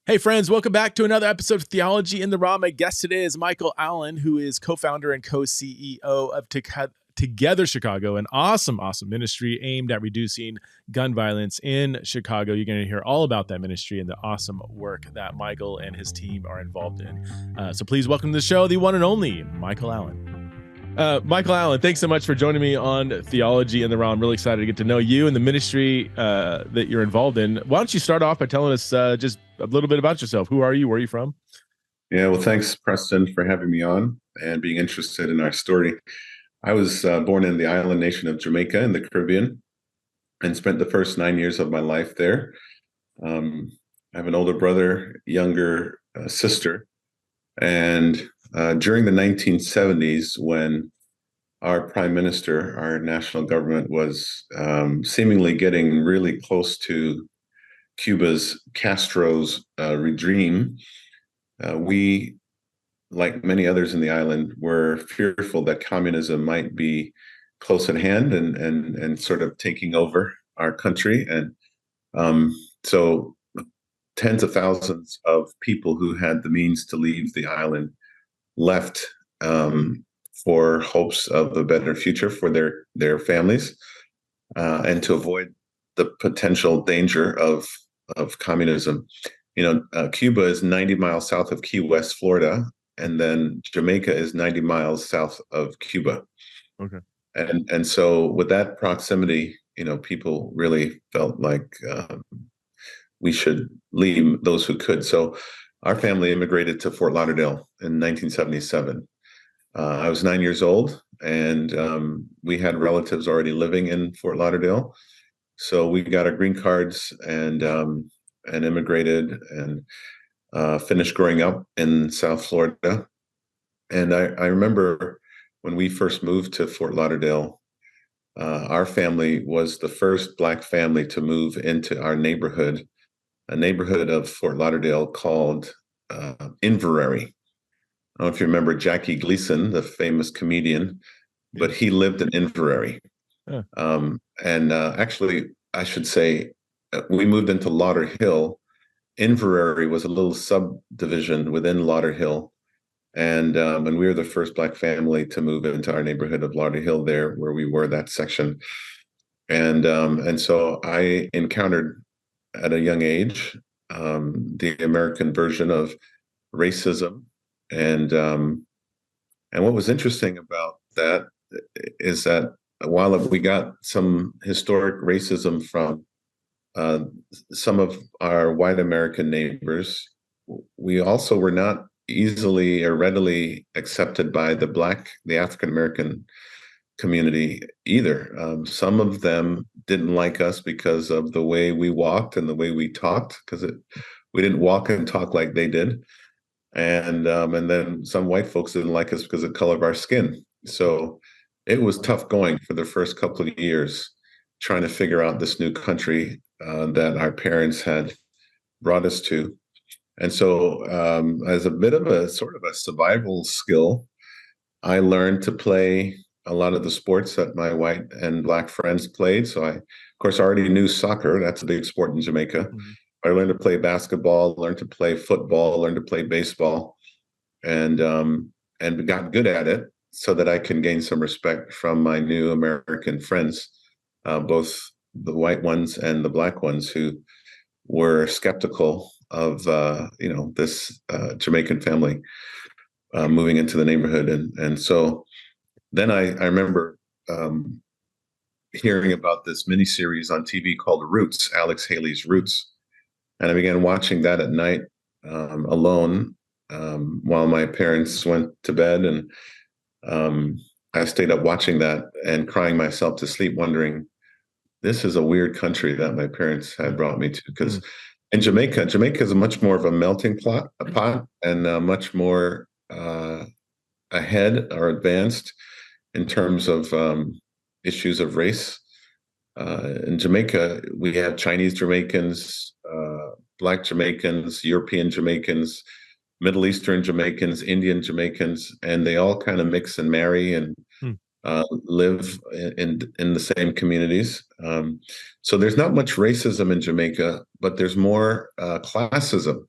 Hey, friends, welcome back to another episode of Theology in the Raw. My guest today is Michael Allen, who is co-founder and co-CEO of Together Chicago, an awesome ministry aimed at reducing gun violence in Chicago. You're going to hear all about that ministry and the awesome work that Michael and his team are involved in. So please welcome to the show, the one and only Michael Allen. Michael Allen, thanks so much for joining me on Theology in the Raw. I'm really excited to get to know you and the ministry that you're involved in. Why don't you start off by telling us just a little bit about yourself? Who are you? Where are you from? Yeah, well, thanks, Preston, for having me on and being interested in our story. I was born in the island nation of Jamaica in the Caribbean and spent the first 9 years of my life there. I have an older brother, younger sister, and during the 1970s, when our prime minister, our national government, was seemingly getting really close to Castro's regime, we, like many others in the island, were fearful that communism might be close at hand and sort of taking over our country. And so tens of thousands of people who had the means to leave the island left for hopes of a better future for their families and to avoid the potential danger of communism. Cuba is 90 miles south of Key West, Florida, and then Jamaica is 90 miles south of Cuba. Okay. And so with that proximity, people really felt like we should leave, those who could. So our family immigrated to Fort Lauderdale in 1977. I was 9 years old, and we had relatives already living in Fort Lauderdale. So we got our green cards and immigrated and finished growing up in South Florida. And I remember when we first moved to Fort Lauderdale, our family was the first Black family to move into our neighborhood, a neighborhood of Fort Lauderdale called Inverary. I don't know if you remember Jackie Gleason, the famous comedian, but he lived in Inverary. Yeah. Actually, I should say, we moved into Lauderhill. Inverary was a little subdivision within Lauderhill. And we were the first Black family to move into our neighborhood of Lauderhill there, where we were, that section. And so I encountered at a young age the American version of racism. And what was interesting about that is that while we got some historic racism from some of our white American neighbors, we also were not easily or readily accepted by the African American community either. Some of them didn't like us because of the way we walked and the way we talked, because we didn't walk and talk like they did. And then some white folks didn't like us because of the color of our skin. So it was tough going for the first couple of years, trying to figure out this new country that our parents had brought us to. And so as a bit of a sort of a survival skill, I learned to play a lot of the sports that my white and Black friends played. So I, of course, already knew soccer. That's a big sport in Jamaica. Mm-hmm. I learned to play basketball, learned to play football, learned to play baseball, and got good at it so that I can gain some respect from my new American friends, both the white ones and the Black ones, who were skeptical of this Jamaican family moving into the neighborhood. And so then I remember hearing about this miniseries on TV called Roots, Alex Haley's Roots. And I began watching that at night alone while my parents went to bed. And I stayed up watching that and crying myself to sleep, wondering, this is a weird country that my parents had brought me to. Because in Jamaica is much more of a melting pot and much more ahead or advanced in terms of issues of race. In Jamaica, we have Chinese Jamaicans, Black Jamaicans, European Jamaicans, Middle Eastern Jamaicans, Indian Jamaicans, and they all kind of mix and marry and live in the same communities. So there's not much racism in Jamaica, but there's more classism.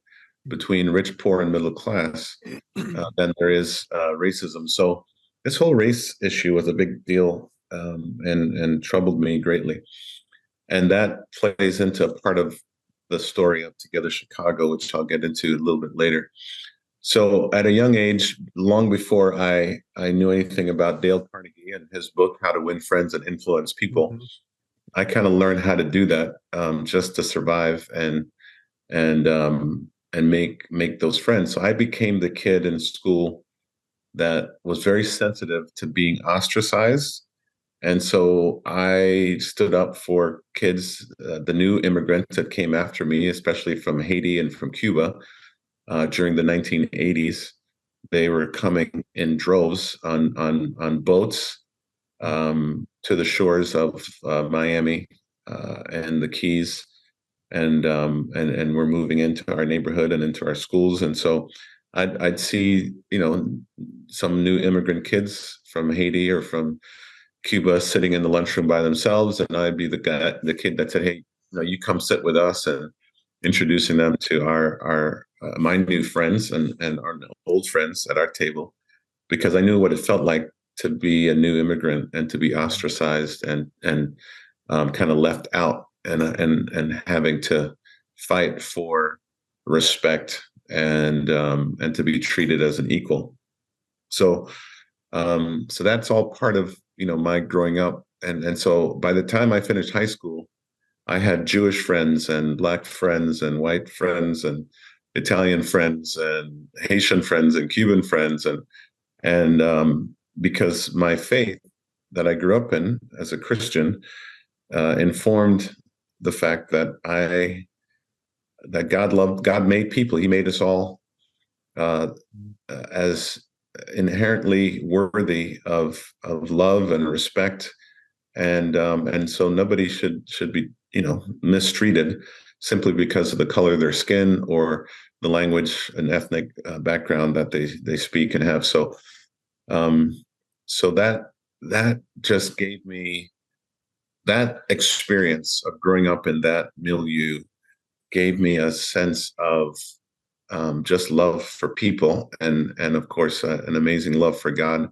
between rich, poor, and middle class than there is racism. So this whole race issue was a big deal, and troubled me greatly. And that plays into a part of the story of Together Chicago, which I'll get into a little bit later. So at a young age, long before I knew anything about Dale Carnegie and his book, How to Win Friends and Influence People, I kind of learned how to do that, just to survive and make those friends. So I became the kid in school that was very sensitive to being ostracized. And so I stood up for kids, the new immigrants that came after me, especially from Haiti and from Cuba, during the 1980s. They were coming in droves on boats, to the shores of Miami and the Keys, and we're moving into our neighborhood and into our schools. And so I'd see, some new immigrant kids from Haiti or from Cuba sitting in the lunchroom by themselves, and I'd be the kid that said, "Hey, you come sit with us," and introducing them to our my new friends and our old friends at our table, because I knew what it felt like to be a new immigrant and to be ostracized and kind of left out, and having to fight for respect and to be treated as an equal. So so that's all part of my growing up, and so by the time I finished high school, I had Jewish friends and Black friends and white friends and Italian friends and Haitian friends and Cuban friends, and because my faith that I grew up in as a Christian informed the fact that God made people. He made us all as inherently worthy of love and respect, and so nobody should be mistreated simply because of the color of their skin or the language and ethnic background that they speak and have. So that just gave me that experience of growing up in that milieu, gave me a sense of just love for people, and of course an amazing love for God,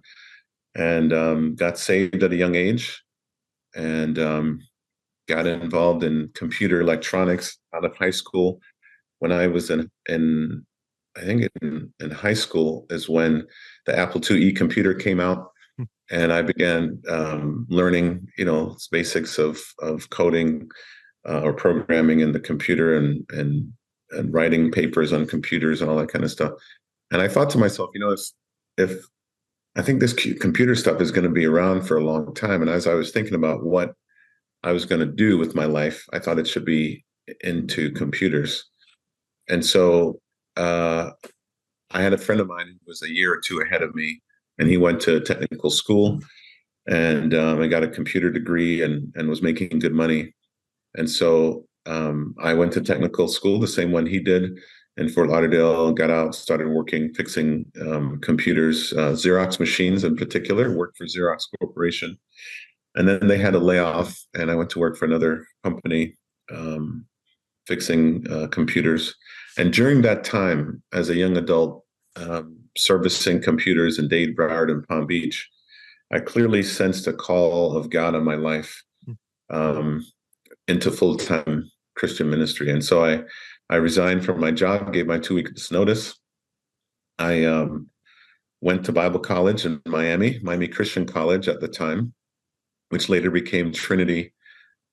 and got saved at a young age, and got involved in computer electronics out of high school. When I was in I think in high school is when the Apple IIe computer came out, and I began learning basics of coding or programming in the computer, and writing papers on computers and all that kind of stuff. And I thought to myself, if I think this computer stuff is going to be around for a long time, and as I was thinking about what I was going to do with my life, I thought it should be into computers. And so I had a friend of mine who was a year or two ahead of me, and he went to technical school, and I got a computer degree, and was making good money. And so I went to technical school, the same one he did, in Fort Lauderdale, got out, started working, fixing computers, Xerox machines in particular, worked for Xerox Corporation. And then they had a layoff, and I went to work for another company, fixing computers. And during that time, as a young adult, servicing computers in Dade, Broward, and Palm Beach, I clearly sensed a call of God on my life into full-time Christian ministry. And so I resigned from my job, gave my 2 weeks notice. I went to Bible college in Miami Christian College at the time, which later became Trinity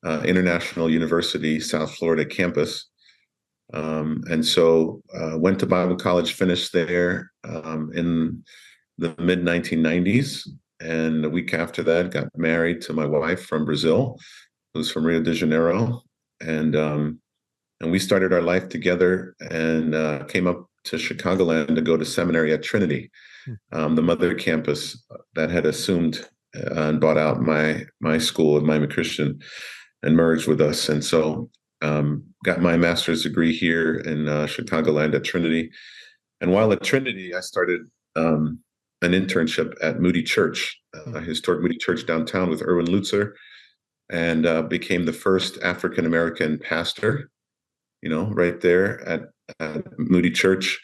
International University, South Florida campus. And so went to Bible college, finished there in the mid-1990s. And a week after that, got married to my wife from Brazil, who's from Rio de Janeiro. And we started our life together, and came up to Chicagoland to go to seminary at Trinity, the mother campus that had assumed and bought out my school at Miami Christian and merged with us. And so got my master's degree here in Chicagoland at Trinity. And while at Trinity, I started an internship at Moody Church, a historic Moody Church downtown with Erwin Lutzer, and became the first African-American pastor, right there Moody Church.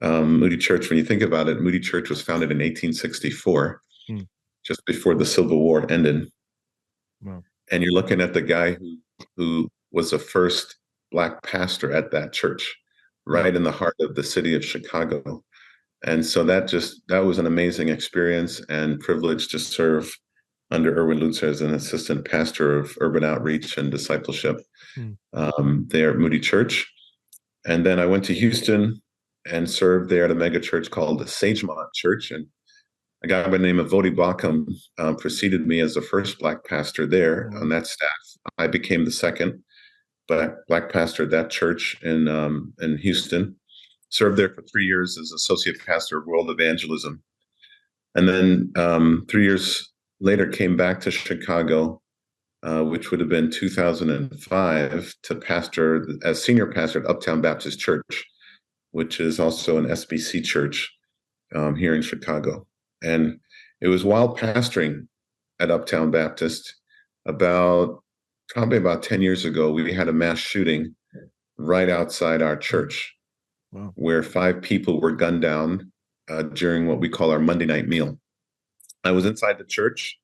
Moody Church, when you think about it, Moody Church was founded in 1864, Hmm. just before the Civil War ended. Wow. And you're looking at the guy who was the first Black pastor at that church, right in the heart of the city of Chicago. And so that was an amazing experience and privilege to serve under Erwin Lutzer as an assistant pastor of urban outreach and discipleship Hmm. there at Moody Church. And then I went to Houston and served there at a mega church called Sagemont Church. And a guy by the name of Vodi Bakum preceded me as the first Black pastor there on that staff. I became the second Black pastor at that church in Houston. Served there for 3 years as associate pastor of World Evangelism. And then 3 years later came back to Chicago, which would have been 2005, to pastor as senior pastor at Uptown Baptist Church, which is also an SBC church here in Chicago. And it was while pastoring at Uptown Baptist, probably about 10 years ago, we had a mass shooting right outside our church. Wow. Where 5 people were gunned down during what we call our Monday night meal. I was inside the church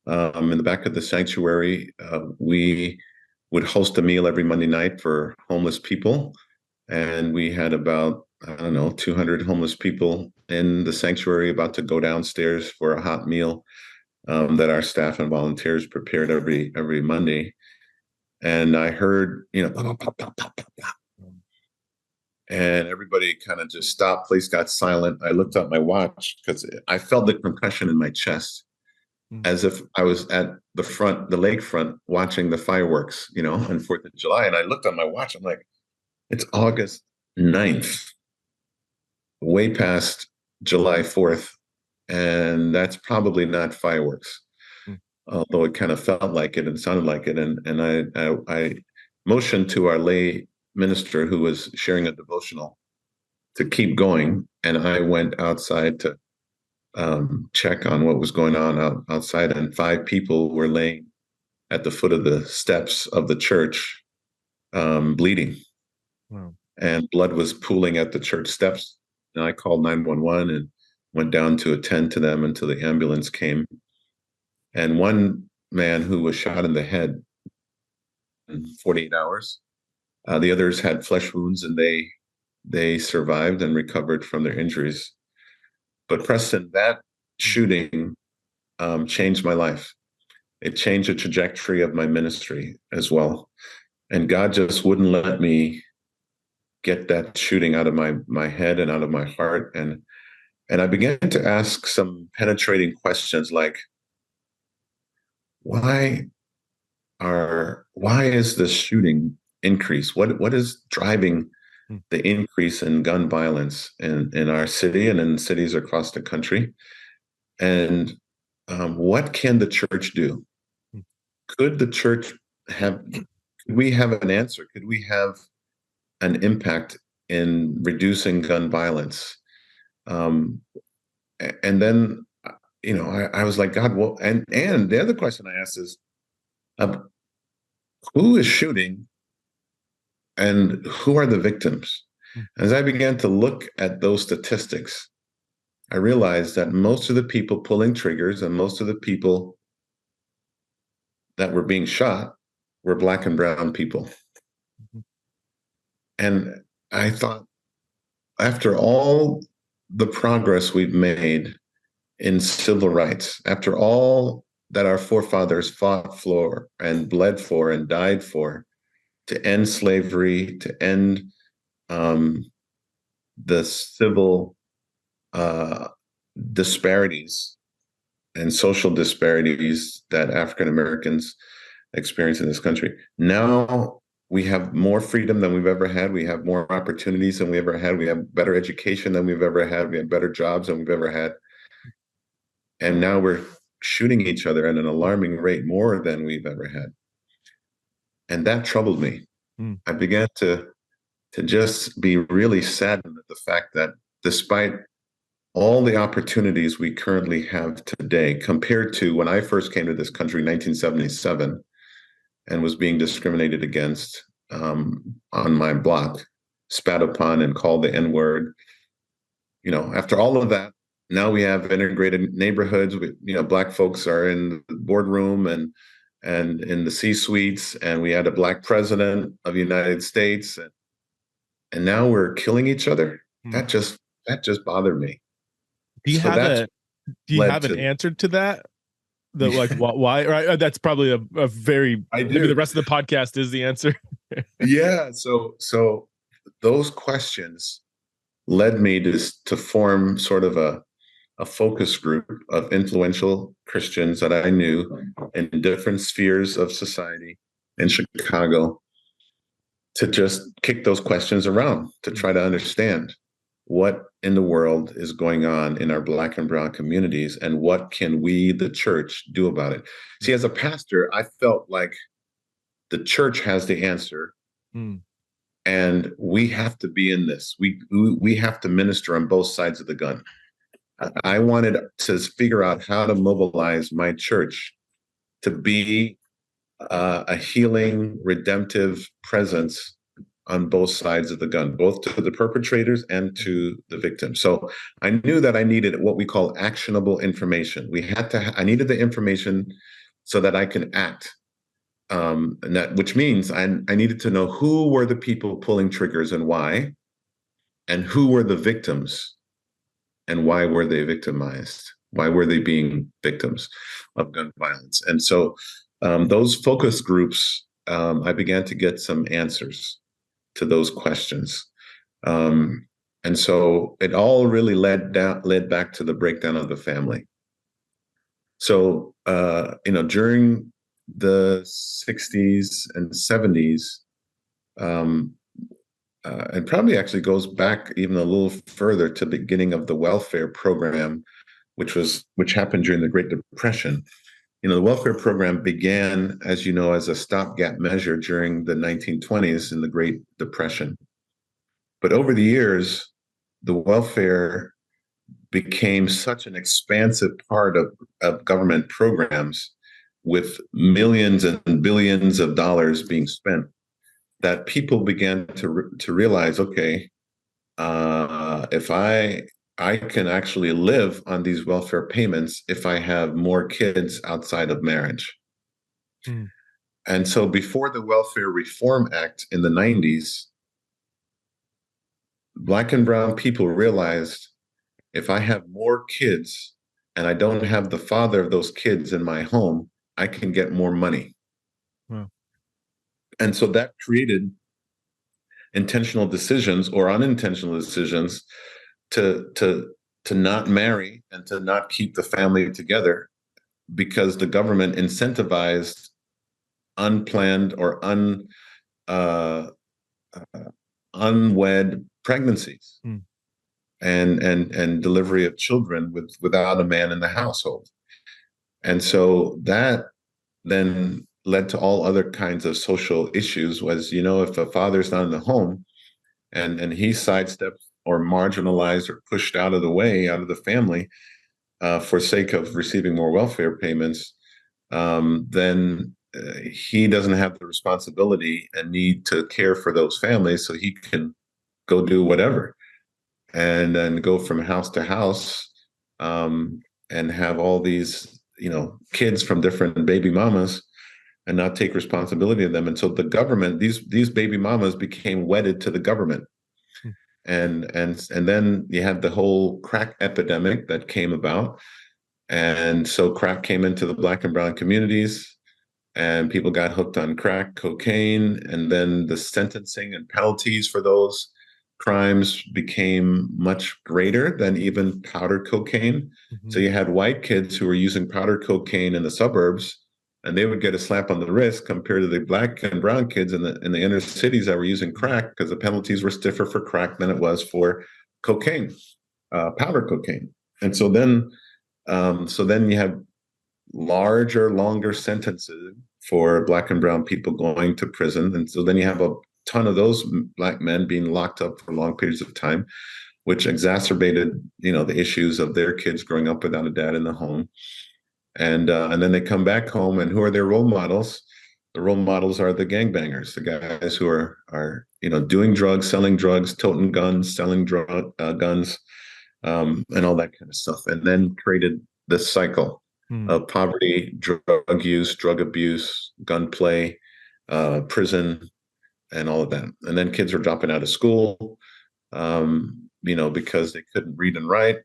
in the back of the sanctuary. We would host a meal every Monday night for homeless people. And we had about, 200 homeless people in the sanctuary about to go downstairs for a hot meal that our staff and volunteers prepared every Monday. And I heard, pop, pop, pop, pop, pop, pop. And everybody kind of just stopped. Place got silent. I looked at my watch because I felt the concussion in my chest, as if I was at the lakefront, watching the fireworks, on 4th of July. And I looked at my watch. I'm like, it's August 9th, way past July 4th. And that's probably not fireworks, although it kind of felt like it and sounded like it. And I motioned to our lay minister who was sharing a devotional to keep going, and I went outside to check on what was going on outside, and 5 people were laying at the foot of the steps of the church, bleeding. Wow. And blood was pooling at the church steps. And I called 911 and went down to attend to them until the ambulance came. And one man who was shot in the head in 48 hours. The others had flesh wounds, and they survived and recovered from their injuries. But Preston, that shooting changed my life. It changed the trajectory of my ministry as well. And God just wouldn't let me get that shooting out of my head and out of my heart. And I began to ask some penetrating questions like, why is this shooting increase? What is driving the increase in gun violence in our city and in cities across the country? And what can the church do? Could the church could we have an answer? Could we have an impact in reducing gun violence? And then, I was like, God, well, and the other question I asked is, who is shooting and who are the victims? As I began to look at those statistics, I realized that most of the people pulling triggers and most of the people that were being shot were Black and brown people. And I thought, after all the progress we've made in civil rights, after all that our forefathers fought for and bled for and died for, to end slavery, to end the civil disparities and social disparities that African Americans experience in this country. Now we have more freedom than we've ever had. We have more opportunities than we ever had. We have better education than we've ever had. We have better jobs than we've ever had. And now we're shooting each other at an alarming rate, more than we've ever had. And that troubled me. I began to just be really saddened at the fact that despite all the opportunities we currently have today, compared to when I first came to this country in 1977 and was being discriminated against on my block, spat upon and called the N-word. After all of that, now we have integrated neighborhoods. Black folks are in the boardroom and in the C-suites, and we had a Black president of the United States, and now we're killing each other. Hmm. That just bothered me. Do you So have that's a do you led have an to. answer to that? Like why? Right, that's probably a very I maybe the do. rest of the podcast is the answer. Yeah. So those questions led me to form sort of a focus group of influential Christians that I knew in different spheres of society in Chicago, to just kick those questions around, to try to understand what in the world is going on in our Black and brown communities, and what can we, the church, do about it. See, as a pastor, I felt like the church has the answer, Hmm. and we have to be in this. We have to minister on both sides of the gun. I wanted to figure out how to mobilize my church to be a healing, redemptive presence on both sides of the gun, both to the perpetrators and to the victims. So I knew that I needed what we call actionable information. I needed the information so that I can act. Which means I needed to know who were the people pulling triggers and why, and who were the victims and why were they victimized? Why were they being victims of gun violence? And so those focus groups, I began to get some answers to those questions. And so it all really led back to the breakdown of the family. So, during the 60s and 70s, and probably actually goes back even a little further to the beginning of the welfare program, which happened during the Great Depression. The welfare program began, as you know, as a stopgap measure during the 1920s in the Great Depression. But over the years, the welfare became such an expansive part of government programs, with millions and billions of dollars being spent, that people began to realize, okay, if I can actually live on these welfare payments if I have more kids outside of marriage. Hmm. And so before the Welfare Reform Act in the 90s, Black and brown people realized, if I have more kids and I don't have the father of those kids in my home, I can get more money. Wow. And so that created intentional decisions or unintentional decisions to not marry and to not keep the family together, because the government incentivized unplanned or unwed pregnancies, Hmm. and delivery of children without a man in the household. And so that then led to all other kinds of social issues. Was, if a father's not in the home, and he's sidestepped or marginalized or pushed out of the way, out of the family, for sake of receiving more welfare payments, then he doesn't have the responsibility and need to care for those families, so he can go do whatever, and then go from house to house, and have all these kids from different baby mamas, and not take responsibility of them. And so the government, these baby mamas became wedded to the government. Hmm. And then you had the whole crack epidemic that came about. And so crack came into the Black and brown communities, and people got hooked on crack cocaine. And then the sentencing and penalties for those crimes became much greater than even powder cocaine. Mm-hmm. So you had white kids who were using powder cocaine in the suburbs, and they would get a slap on the wrist, compared to the Black and brown kids in the inner cities that were using crack, because the penalties were stiffer for crack than it was for cocaine, powder cocaine. And so then you have larger, longer sentences for Black and brown people going to prison. And so then you have a ton of those Black men being locked up for long periods of time, which exacerbated, the issues of their kids growing up without a dad in the home. And then they come back home, and who are their role models? the role models are the gangbangers, the guys who are doing drugs, selling drugs, toting guns, selling guns, and all that kind of stuff, and then created this cycle of poverty, drug use, drug abuse, gunplay, prison, and all of that. And then kids were dropping out of school, because they couldn't read and write,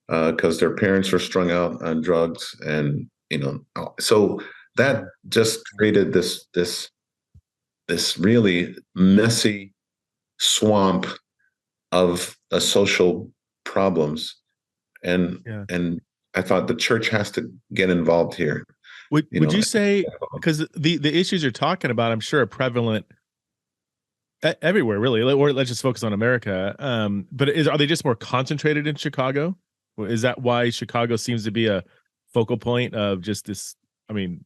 because their parents were strung out on drugs, and so that just created this really messy swamp of social problems, and I thought the church has to get involved here. Would you say, because the issues you're talking about, I'm sure, are prevalent everywhere, really, or let's just focus on America. But are they just more concentrated in Chicago? Is that why Chicago seems to be a focal point of just this? I mean,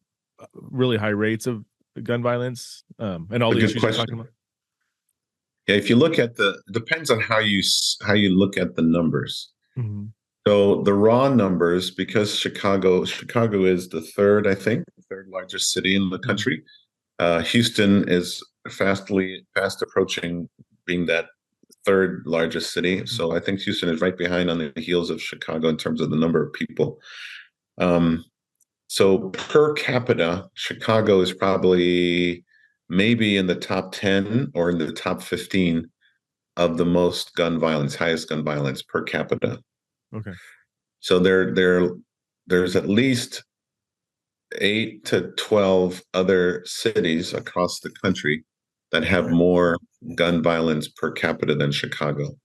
really high rates of gun violence, and all the issues you're talking about. Yeah, if you look at depends on how you look at the numbers. Mm-hmm. So the raw numbers, because Chicago is the third largest city in the country. Houston is fast approaching being that third largest city. So I think Houston is right behind on the heels of Chicago in terms of the number of people. So per capita, Chicago is probably maybe in the top 10 or in the top 15 of the most highest gun violence per capita. Okay. So there's at least 8 to 12 other cities across the country that have more gun violence per capita than Chicago.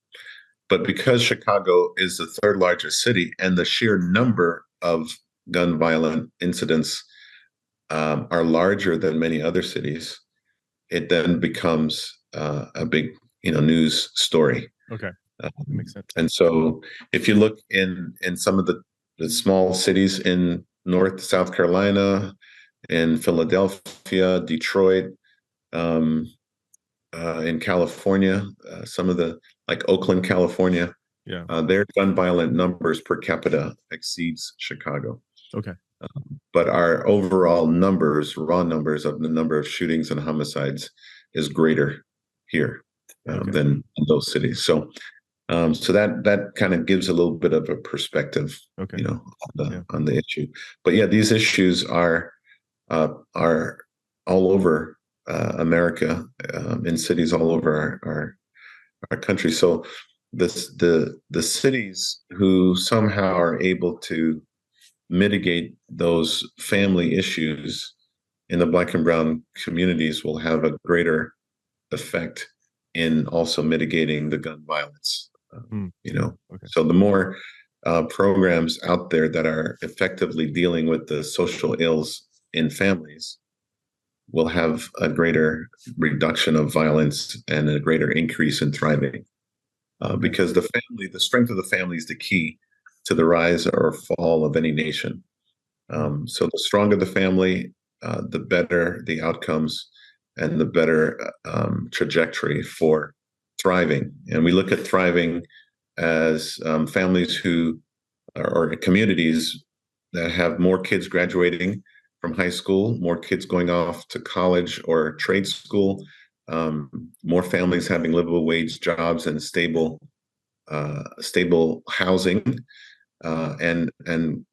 But because Chicago is the third largest city and the sheer number of gun violent incidents are larger than many other cities, it then becomes a big news story. Okay. That makes sense. And so if you look in some of the small cities in South Carolina, in Philadelphia, Detroit, in California, some of like Oakland, California, their gun violent numbers per capita exceeds Chicago. Okay. But our overall raw numbers of the number of shootings and homicides is greater here than in those cities. So that kind of gives a little bit of a perspective, on the issue. But yeah, these issues are all over America, in cities all over our country. So the cities who somehow are able to mitigate those family issues in the Black and brown communities will have a greater effect in also mitigating the gun violence. So the more programs out there that are effectively dealing with the social ills in families will have a greater reduction of violence and a greater increase in thriving. Because the strength of the family is the key to the rise or fall of any nation. So the stronger the family, the better the outcomes and the better trajectory for thriving. And we look at thriving as families or communities that have more kids graduating from high school, more kids going off to college or trade school, more families having livable wage jobs and stable housing, and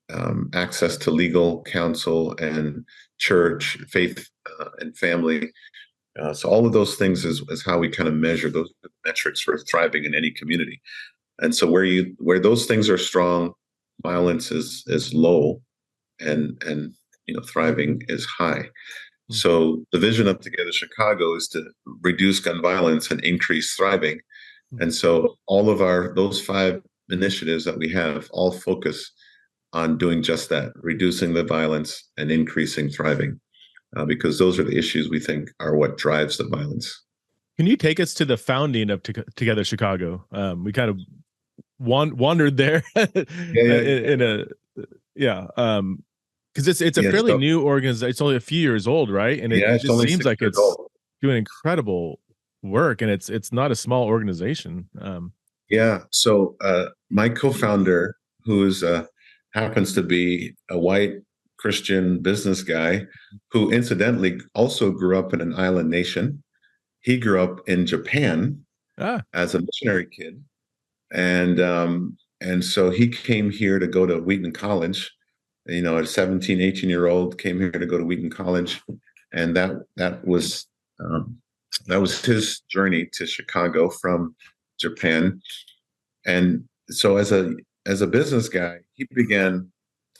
access to legal counsel and church, faith, and family. So all of those things is how we kind of measure those metrics for thriving in any community. And so where those things are strong, violence is low, and thriving is high. So the vision of Together Chicago is to reduce gun violence and increase thriving. And so all of those 5 initiatives that we have all focus on doing just that, reducing the violence and increasing thriving, because those are the issues we think are what drives the violence. Can you take us to the founding of Together Chicago? We kind of wandered there because it's a fairly new organization. It's only a few years old, right? And it just seems like it's doing incredible work, and it's not a small organization. So my co-founder, who's happens to be a white Christian business guy who incidentally also grew up in an island nation. He grew up in Japan as a missionary kid. And so he came here to go to Wheaton College, a 17, 18-year-old came here to go to Wheaton College. And that was his journey to Chicago from Japan. And so as a business guy, he began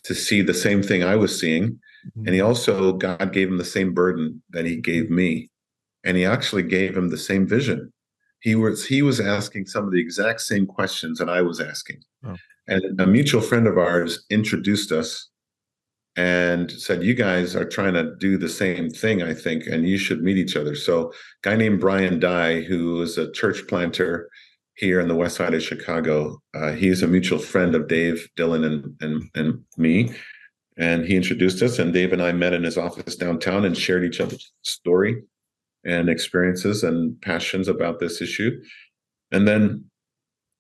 to see the same thing I was seeing. And God gave him the same burden that he gave me. And he actually gave him the same vision. He was asking some of the exact same questions that I was asking. Oh. And a mutual friend of ours introduced us and said, you guys are trying to do the same thing, I think, and you should meet each other. So a guy named Brian Dye, who is a church planter here in the west side of Chicago, he is a mutual friend of Dave, Dylan, and me. And he introduced us, and Dave and I met in his office downtown and shared each other's story and experiences and passions about this issue. And then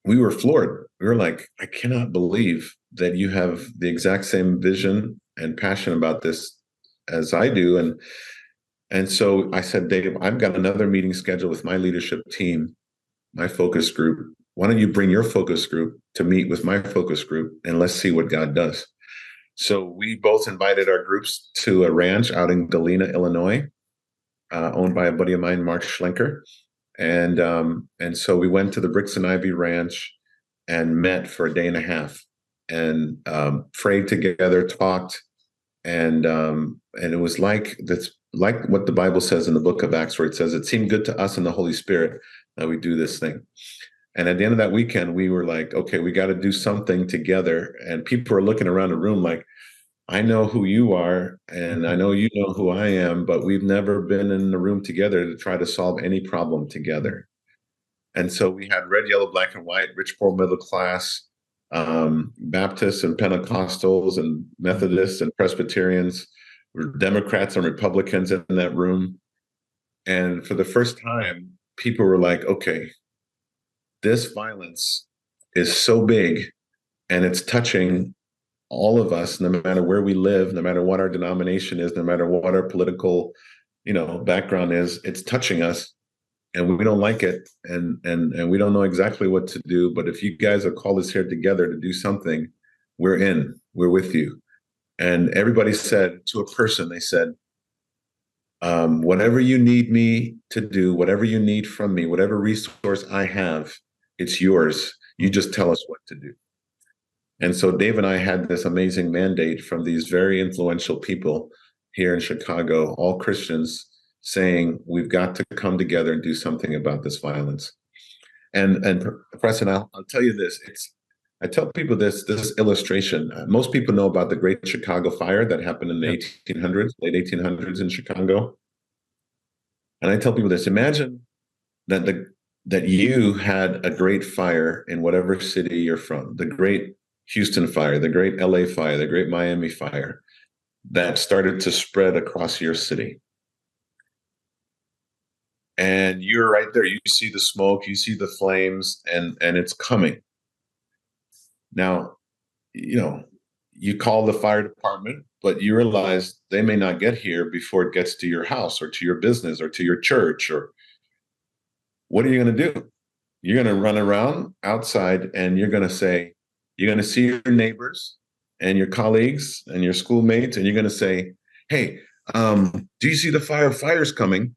we were floored. We were like, I cannot believe that you have the exact same vision and passion about this as I do. And so I said, Dave, I've got another meeting scheduled with my leadership team, my focus group. Why don't you bring your focus group to meet with my focus group, and let's see what God does. So we both invited our groups to a ranch out in Galena, Illinois, owned by a buddy of mine, Mark Schlenker. And so we went to the Bricks and Ivy Ranch and met for a day and a half and prayed together, talked, and it was like what the Bible says in the book of Acts, where it says, it seemed good to us and the Holy Spirit that we do this thing. And at the end of that weekend, we were like, okay, we got to do something together. And people are looking around the room like, I know who you are, and I know you know who I am, but we've never been in the room together to try to solve any problem together. And so we had red, yellow, black, and white, rich, poor, middle class, Baptists and Pentecostals and Methodists and Presbyterians, Democrats and Republicans in that room. And for the first time, people were like, okay, this violence is so big and it's touching all of us, no matter where we live, no matter what our denomination is, no matter what our political, background is, it's touching us, and we don't like it, and we don't know exactly what to do. But if you guys have called us here together to do something, we're with you. And everybody said to a person, they said, whatever you need me to do, whatever you need from me, whatever resource I have, it's yours. You just tell us what to do. And so Dave and I had this amazing mandate from these very influential people here in Chicago, all Christians, saying we've got to come together and do something about this violence. And Preston, I'll tell you this. I tell people this illustration. Most people know about the Great Chicago Fire that happened in the 1800s, late 1800s in Chicago. And I tell people this: imagine that you had a great fire in whatever city you're from, the Great Houston Fire, the Great LA Fire, the Great Miami Fire, that started to spread across your city. And you're right there. You see the smoke, you see the flames, and it's coming. Now, you call the fire department, but you realize they may not get here before it gets to your house or to your business or to your church. Or what are you going to do? You're going to run around outside, and you're going to see your neighbors and your colleagues and your schoolmates, and you're going to say, hey, do you see the fire's coming?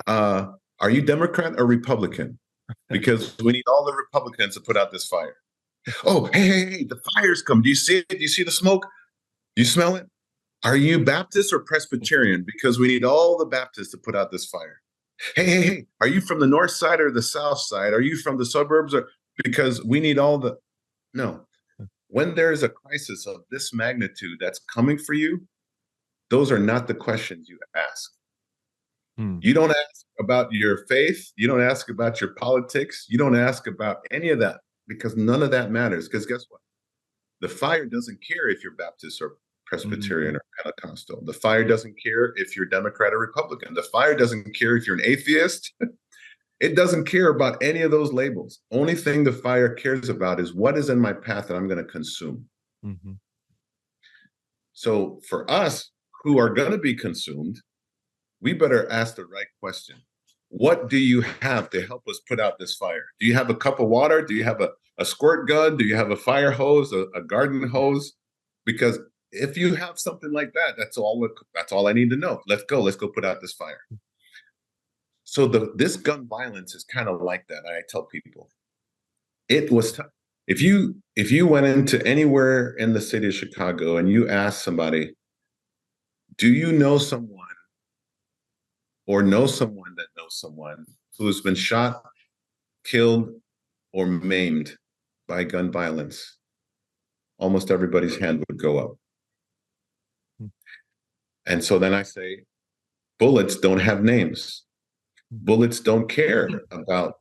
Are you Democrat or Republican? Because we need all the Republicans to put out this fire. Oh, hey, the fire's coming. Do you see it? Do you see the smoke? Do you smell it? Are you Baptist or Presbyterian? Because we need all the Baptists to put out this fire. Hey, are you from the north side or the south side? Are you from the suburbs? Or because we need all the... No. When there's a crisis of this magnitude that's coming for you, those are not the questions you ask. You don't ask about your faith. You don't ask about your politics. You don't ask about any of that, because none of that matters. Because guess what? The fire doesn't care if you're Baptist or Presbyterian or Pentecostal. The fire doesn't care if you're Democrat or Republican. The fire doesn't care if you're an atheist. It doesn't care about any of those labels. Only thing the fire cares about is what is in my path that I'm going to consume. So for us who are going to be consumed, we better ask the right question. What do you have to help us put out this fire? Do you have a cup of water? Do you have a squirt gun? Do you have a fire hose, a garden hose? Because if you have something like that, that's all I need to know. Let's go put out this fire. So this gun violence is kind of like that. I tell people, it was if you went into anywhere in the city of Chicago and you asked somebody, do you know someone or know someone that knows someone who's been shot, killed, or maimed by gun violence, almost everybody's hand would go up. And so then I say, bullets don't have names. Bullets don't care about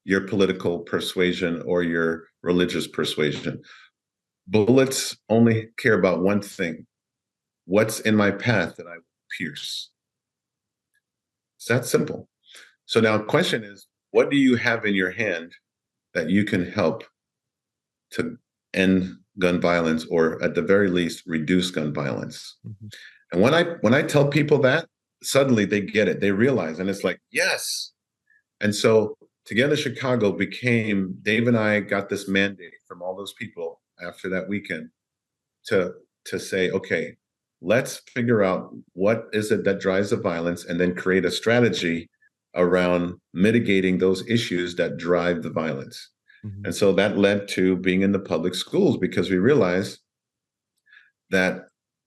your political persuasion or your religious persuasion. Bullets only care about one thing: what's in my path that I will pierce. It's that simple. So now the question is, what do you have in your hand that you can help to end gun violence, or at the very least reduce gun violence? Mm-hmm. And when I tell people that, suddenly they get it. They realize, and it's like, yes. And so Together Chicago became, Dave and I got this mandate from all those people after that weekend to say, okay, let's figure out what is it that drives the violence, and then create a strategy around mitigating those issues that drive the violence. Mm-hmm. And so that led to being in the public schools, because we realized that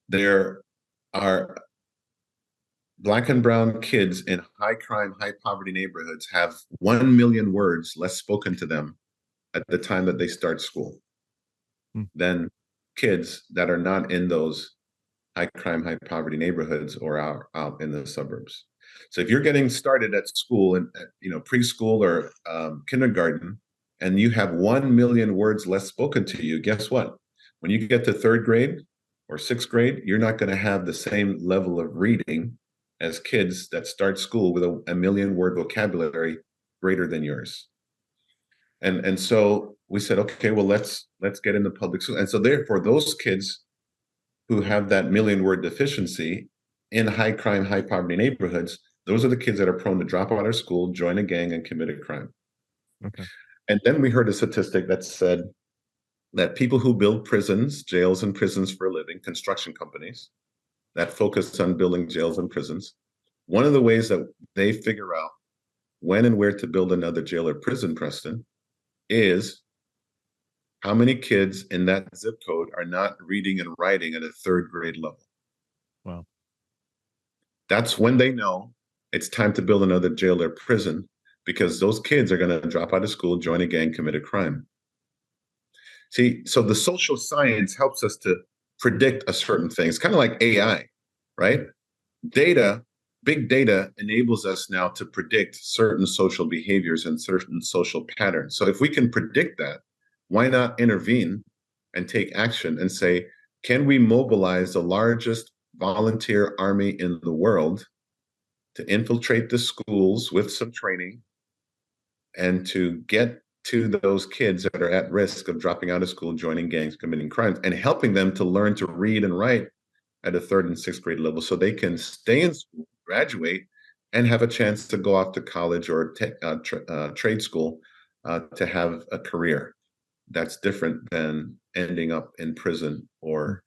there are Black and brown kids in high crime, high poverty neighborhoods have 1 million words less spoken to them at the time that they start school than kids that are not in those high crime, high poverty neighborhoods or out in the suburbs. So if you're getting started at school and preschool or kindergarten, and you have 1 million words less spoken to you, guess what? When you get to third grade or sixth grade, you're not going to have the same level of reading as kids that start school with a 1 million word vocabulary greater than yours. And so we said, okay, well, let's get into public school. And so therefore, those kids who have that 1 million word deficiency in high crime, high poverty neighborhoods, those are the kids that are prone to drop out of school, join a gang, and commit a crime. Okay. And then we heard a statistic that said that people who build prisons, jails and prisons for a living, construction companies that focus on building jails and prisons, one of the ways that they figure out when and where to build another jail or prison, Preston, is how many kids in that zip code are not reading and writing at a third grade level. Wow. That's when they know it's time to build another jail or prison, because those kids are going to drop out of school, join a gang, commit a crime. See, so the social science helps us to predict a certain thing. It's kind of like AI, right? Big data enables us now to predict certain social behaviors and certain social patterns. So if we can predict that, why not intervene and take action and say, can we mobilize the largest volunteer army in the world to infiltrate the schools with some training and to get to those kids that are at risk of dropping out of school, joining gangs, committing crimes, and helping them to learn to read and write at a third and sixth grade level, so they can stay in school, graduate, and have a chance to go off to college or trade school to have a career. That's different than ending up in prison or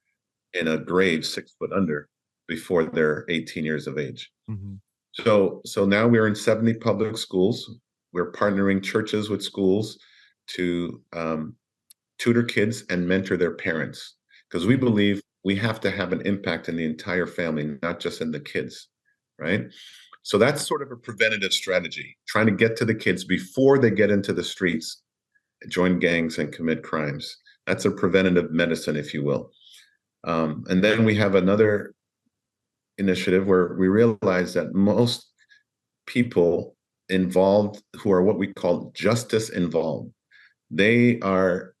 in a grave 6 foot under before they're 18 years of age. Mm-hmm. So now we're in 70 public schools. We're partnering churches with schools to tutor kids and mentor their parents, because we believe we have to have an impact in the entire family, not just in the kids, right? So that's sort of a preventative strategy, trying to get to the kids before they get into the streets, join gangs, and commit crimes. That's a preventative medicine, if you will. And then we have another initiative where we realize that most people involved who are what we call justice involved, they're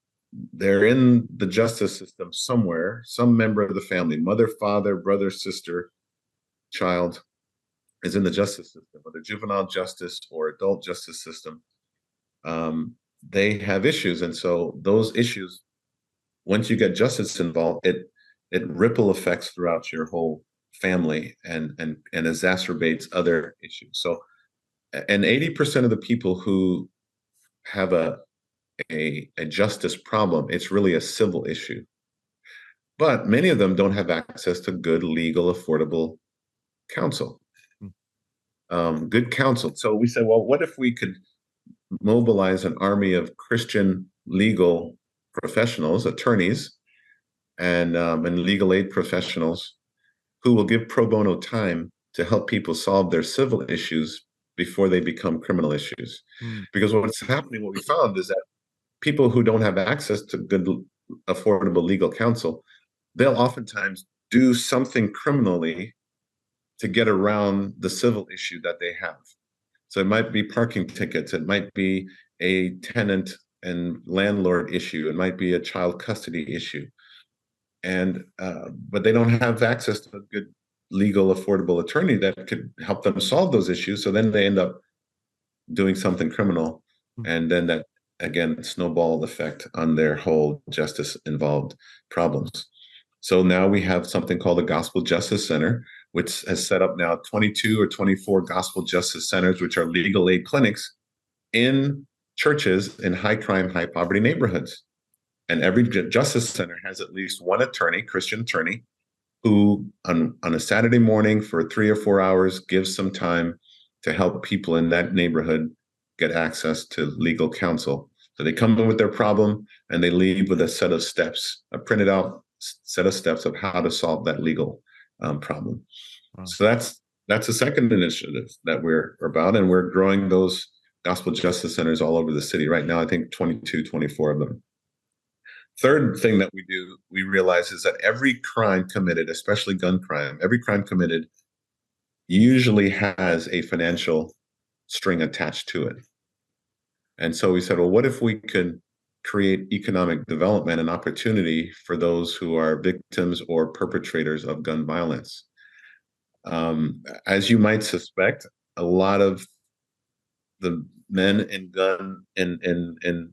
in the justice system somewhere. Some member of the family, mother, father, brother, sister, child, is in the justice system, whether juvenile justice or adult justice system. They have issues. And so those issues, once you get justice involved, it ripple effects throughout your whole family and exacerbates other issues. So, and 80% of the people who have a justice problem, it's really a civil issue. But many of them don't have access to good, legal, affordable counsel, good counsel. So we said, well, what if we could mobilize an army of Christian legal professionals, attorneys, and legal aid professionals who will give pro bono time to help people solve their civil issues before they become criminal issues. Because what's happening, what we found is that people who don't have access to good, affordable legal counsel, they'll oftentimes do something criminally to get around the civil issue that they have. So it might be parking tickets, it might be a tenant and landlord issue, it might be a child custody issue. And but they don't have access to a good legal affordable attorney that could help them solve those issues. So then they end up doing something criminal, and then that again snowball effect on their whole justice involved problems. So now we have something called the Gospel Justice Center, which has set up now 22 or 24 Gospel Justice Centers, which are legal aid clinics in churches in high crime, high poverty neighborhoods. And every justice center has at least one attorney, Christian attorney, who on a Saturday morning for 3 or 4 hours gives some time to help people in that neighborhood get access to legal counsel. So they come in with their problem and they leave with a set of steps, a printed out set of steps of how to solve that legal problem. Wow. So that's a second initiative that we're about, and we're growing those gospel justice centers all over the city. Right now, I think 22, 24 of them. Third thing that we realize is that every crime committed, especially gun crime, every crime committed usually has a financial string attached to it. And so we said, well, what if we could create economic development and opportunity for those who are victims or perpetrators of gun violence? As you might suspect, a lot of the men in gun and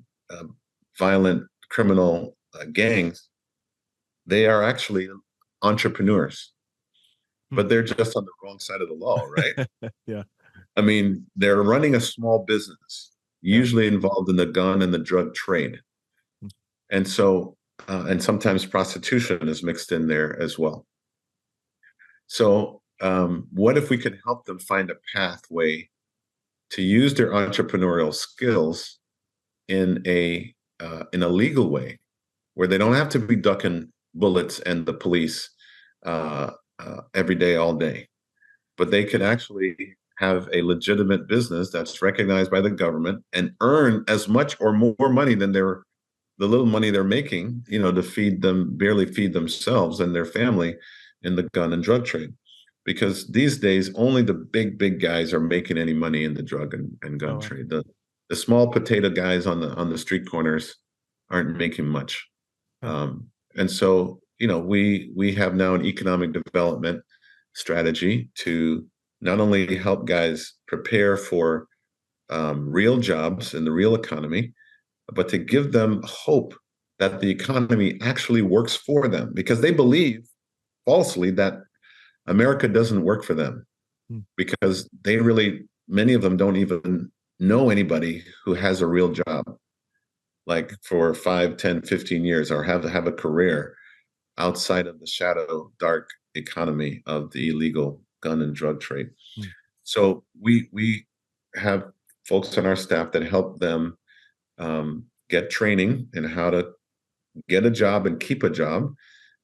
violent criminal gangs, they are actually entrepreneurs, but they're just on the wrong side of the law, right? Yeah. I mean, they're running a small business, usually involved in the gun and the drug trade. And so, and sometimes prostitution is mixed in there as well. So what if we could help them find a pathway to use their entrepreneurial skills in a legal way, where they don't have to be ducking bullets and the police every day, all day, but they could actually have a legitimate business that's recognized by the government and earn as much or more money than the little money they're making, to barely feed themselves and their family in the gun and drug trade. Because these days, only the big guys are making any money in the drug and gun trade. The small potato guys on the street corners aren't making much. And so, we have now an economic development strategy to not only help guys prepare for real jobs in the real economy, but to give them hope that the economy actually works for them, because they believe falsely that America doesn't work for them, because many of them don't even know anybody who has a real job, like for 5, 10, 15 years, or have a career outside of the shadow, dark economy of the illegal gun and drug trade. So we have folks on our staff that help them get training in how to get a job and keep a job.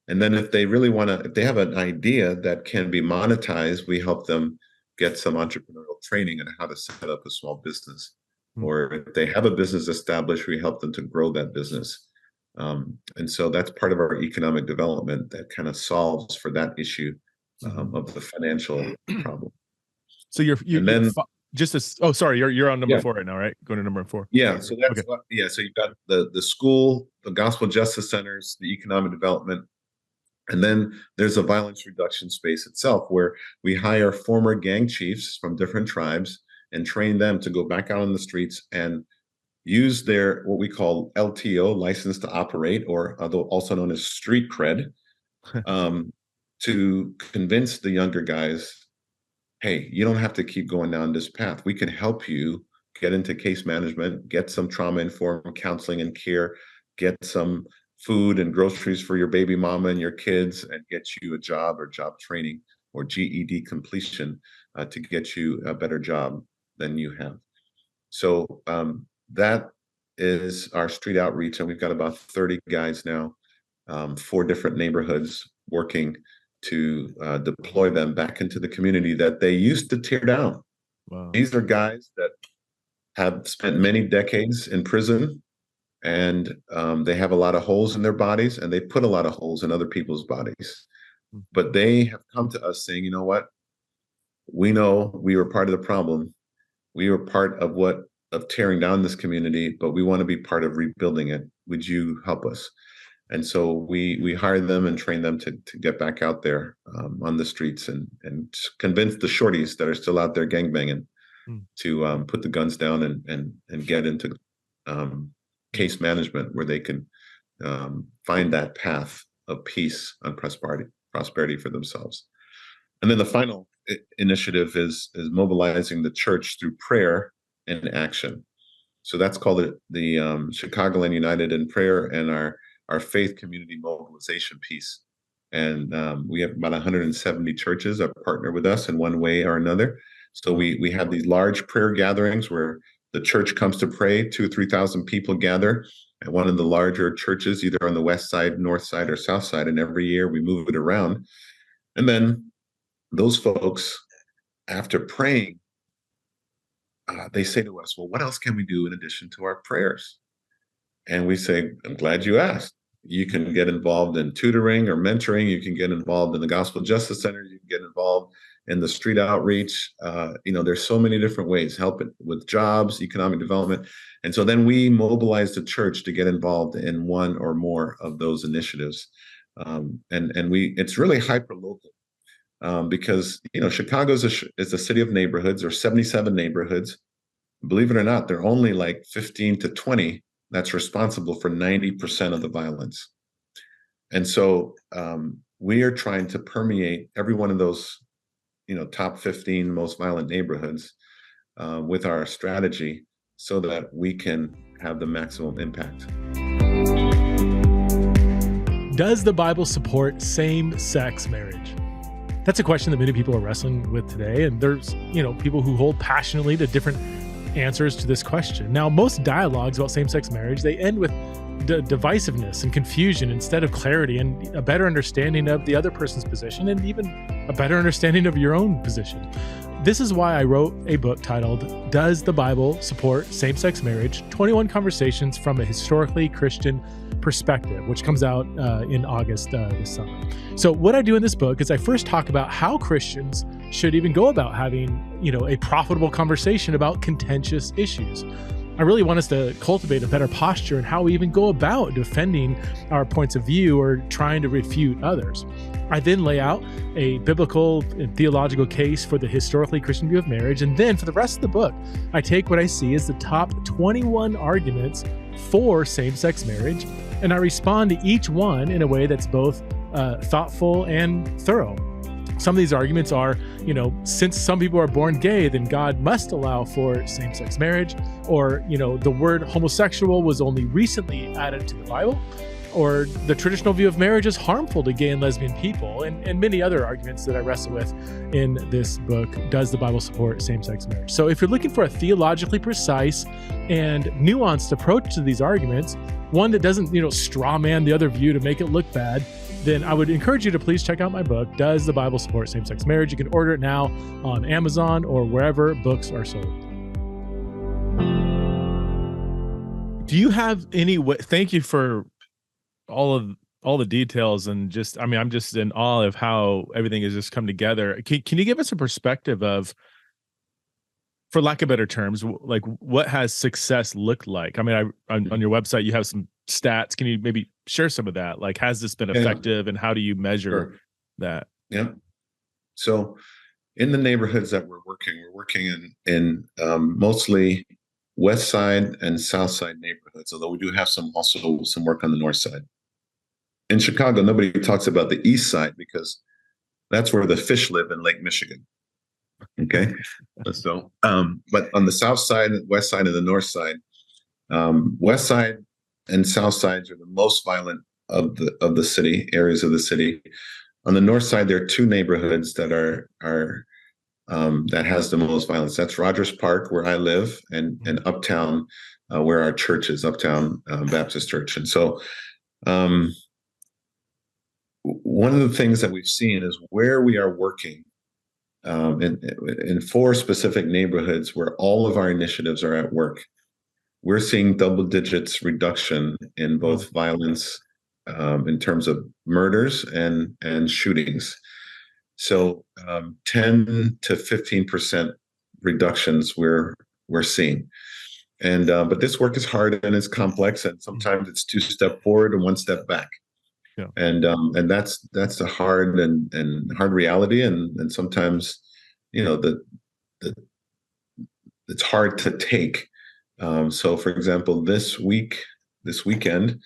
And then if they really if they have an idea that can be monetized, we help them get some entrepreneurial training in how to set up a small business. Or if they have a business established, we help them to grow that business. And so that's part of our economic development that kind of solves for that issue of the financial problem. So you're on number 4 right now, right? Going to number 4. Yeah. So that's So you've got the school, the gospel justice centers, the economic development. And then there's a violence reduction space itself, where we hire former gang chiefs from different tribes and train them to go back out on the streets and use their what we call LTO, license to operate, or also known as street cred, um, to convince the younger guys, hey, you don't have to keep going down this path. We can help you get into case management, get some trauma-informed counseling and care, get some food and groceries for your baby mama and your kids, and get you a job or job training or GED completion to get you a better job than you have. So that is our street outreach, and we've got about 30 guys now, 4 different neighborhoods, working to deploy them back into the community that they used to tear down. Wow. These are guys that have spent many decades in prison, and they have a lot of holes in their bodies, and they put a lot of holes in other people's bodies. But they have come to us saying, you know what? We know we were part of the problem. We were part of tearing down this community, but we want to be part of rebuilding it. Would you help us? And so we hired them and trained them to get back out there on the streets and convince the shorties that are still out there gangbanging to put the guns down and get into case management, where they can find that path of peace and prosperity for themselves. And then the final initiative is mobilizing the church through prayer and action. So that's called the Chicagoland United in Prayer, and our faith community mobilization piece. And we have about 170 churches that partner with us in one way or another. So we have these large prayer gatherings where the church comes to pray. 2,000 or 3,000 people gather at one of the larger churches, either on the west side, north side, or south side. And every year we move it around. And then those folks, after praying, they say to us, well, what else can we do in addition to our prayers? And we say, I'm glad you asked. You can get involved in tutoring or mentoring. You can get involved in the Gospel Justice Center. You can get involved in the street outreach. There's so many different ways, help it with jobs, economic development. And so then we mobilize the church to get involved in one or more of those initiatives. It's really hyper-local. Because Chicago is a city of neighborhoods. There are 77 neighborhoods. Believe it or not, there are only like 15 to 20 that's responsible for 90% of the violence. And so we are trying to permeate every one of those top 15 most violent neighborhoods with our strategy, so that we can have the maximum impact. Does the Bible support same-sex marriage? That's a question that many people are wrestling with today, and there's people who hold passionately to different answers to this question. Now, most dialogues about same-sex marriage, they end with divisiveness and confusion instead of clarity and a better understanding of the other person's position, and even a better understanding of your own position. This is why I wrote a book titled Does the Bible Support Same-Sex Marriage? 21 Conversations from a Historically Christian Perspective, which comes out in August this summer. So what I do in this book is I first talk about how Christians should even go about having, a profitable conversation about contentious issues. I really want us to cultivate a better posture in how we even go about defending our points of view or trying to refute others. I then lay out a biblical and theological case for the historically Christian view of marriage. And then for the rest of the book, I take what I see as the top 21 arguments for same-sex marriage, and I respond to each one in a way that's both thoughtful and thorough. Some of these arguments are, since some people are born gay, then God must allow for same-sex marriage, or, the word homosexual was only recently added to the Bible, or the traditional view of marriage is harmful to gay and lesbian people, and many other arguments that I wrestle with in this book, Does the Bible Support Same-Sex Marriage? So if you're looking for a theologically precise and nuanced approach to these arguments, one that doesn't, straw man the other view to make it look bad, then I would encourage you to please check out my book, Does the Bible Support Same-Sex Marriage? You can order it now on Amazon or wherever books are sold. Do you have any way? Thank you for all the details, and just, I'm just in awe of how everything has just come together. Can you give us a perspective of, for lack of better terms, like what has success looked like? On your website, you have some stats. Can you maybe share some of that? Like, has this been effective, and how do you measure that? Yeah. So in the neighborhoods that we're working in mostly west side and south side neighborhoods, although we do have some work on the north side. in Chicago, nobody talks about the East Side because that's where the fish live in Lake Michigan. Okay. So, but on the South Side, West Side, and the North Side, West Side and South Sides are the most violent of the city, areas of the city. On the North Side, there are two neighborhoods that are that has the most violence. That's Rogers Park, where I live, and Uptown, where our church is, Uptown Baptist Church. And so, one of the things that we've seen is where we are working in four specific neighborhoods where all of our initiatives are at work. We're seeing double digits reduction in both violence in terms of murders and shootings. So 10 to 15% reductions we're seeing. And but this work is hard and it's complex, and sometimes it's 2 steps forward and 1 step back. Yeah. And that's a hard and hard reality, and sometimes, you know, it's hard to take. So, for example, this weekend,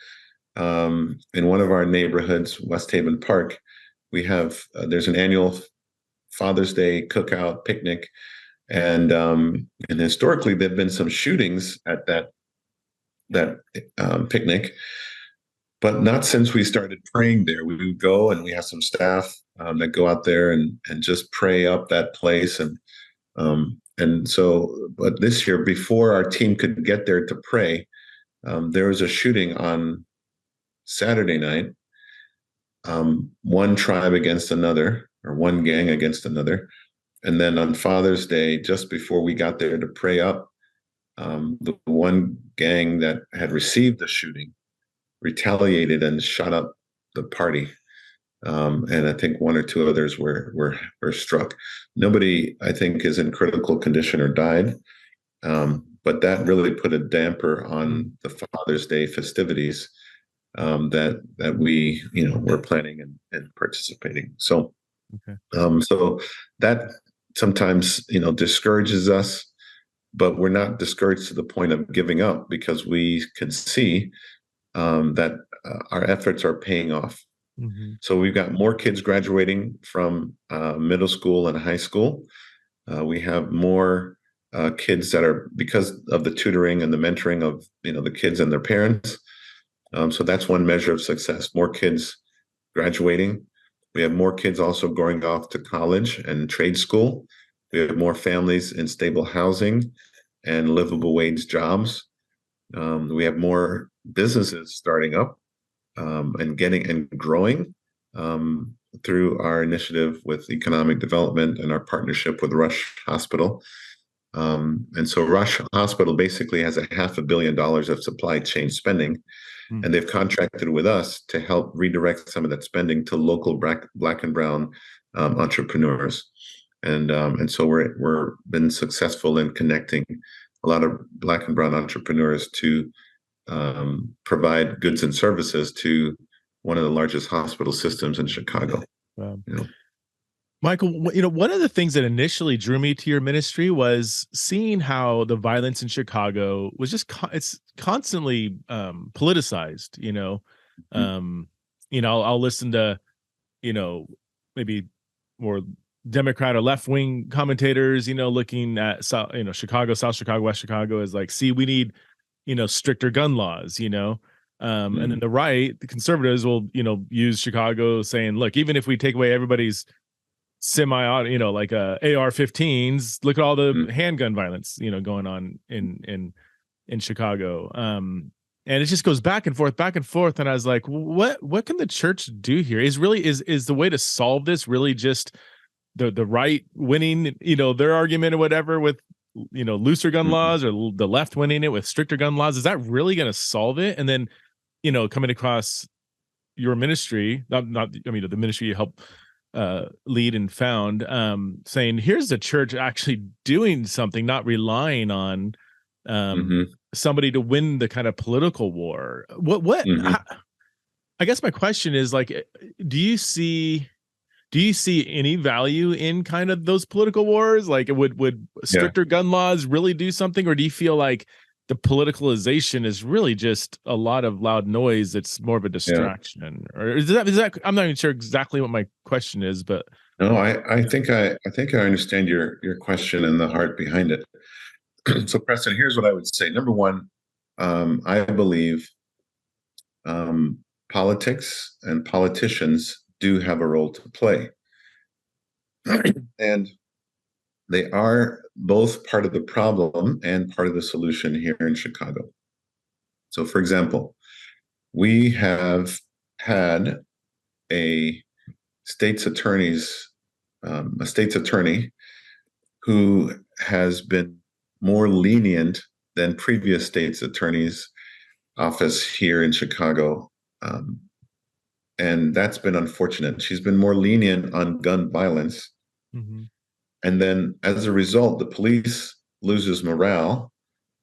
in one of our neighborhoods, West Haven Park, we have there's an annual Father's Day cookout picnic, and historically there've been some shootings at that picnic, but not since we started praying there. We would go, and we have some staff that go out there and just pray up that place, and so, but this year, before our team could get there to pray, there was a shooting on Saturday night. One tribe against another, or one gang against another. And then on Father's Day, just before we got there to pray up, the one gang that had received the shooting retaliated and shot up the party. And I think one or two others were struck. Nobody, I think, is in critical condition or died. But that really put a damper on the Father's Day festivities that we, were planning and participating. So, so that sometimes, discourages us, but we're not discouraged to the point of giving up, because we can see that our efforts are paying off. Mm-hmm. So we've got more kids graduating from middle school and high school. We have more kids that are, because of the tutoring and the mentoring of, the kids and their parents. So that's one measure of success. More kids graduating. We have more kids also going off to college and trade school. We have more families in stable housing and livable wage jobs. We have more businesses starting up and growing through our initiative with economic development and our partnership with Rush Hospital. And so Rush Hospital basically has $500 million of supply chain spending, and they've contracted with us to help redirect some of that spending to local Black and brown entrepreneurs. And so we're been successful in connecting a lot of Black and brown entrepreneurs to provide goods and services to one of the largest hospital systems in Chicago. Wow. Michael, one of the things that initially drew me to your ministry was seeing how the violence in Chicago was just it's constantly politicized. I'll listen to maybe more Democrat or left-wing commentators, looking at Chicago, South Chicago, West Chicago, as like, see, we need stricter gun laws, and then the right, the conservatives will use Chicago, saying, look, even if we take away everybody's semi-auto, like AR-15s, look at all the handgun violence going on in Chicago, and it just goes back and forth, and I was like, what can the church do here? Is the way to solve this really just the right winning their argument or whatever with looser gun laws, or the left winning it with stricter gun laws? Is that really going to solve it? And then coming across your ministry, the ministry you help lead and found, saying, here's the church actually doing something, not relying on somebody to win the kind of political war. I guess my question is, like, do you see any value in kind of those political wars? Like, would stricter gun laws really do something, or do you feel like the politicalization is really just a lot of loud noise. It's more of a Yeah. distraction, or is that? I'm not even sure exactly what my question is, but No, I think I understand your question and the heart behind it. So, Preston, here's what I would say. Number one, I believe politics and politicians do have a role to play. And they are both part of the problem and part of the solution here in Chicago. So, for example, we have had a state's attorney's a state's attorney who has been more lenient than previous state's attorney's office here in Chicago. And that's been unfortunate. She's been more lenient on gun violence. mm-hmm. And then as a result, the police loses morale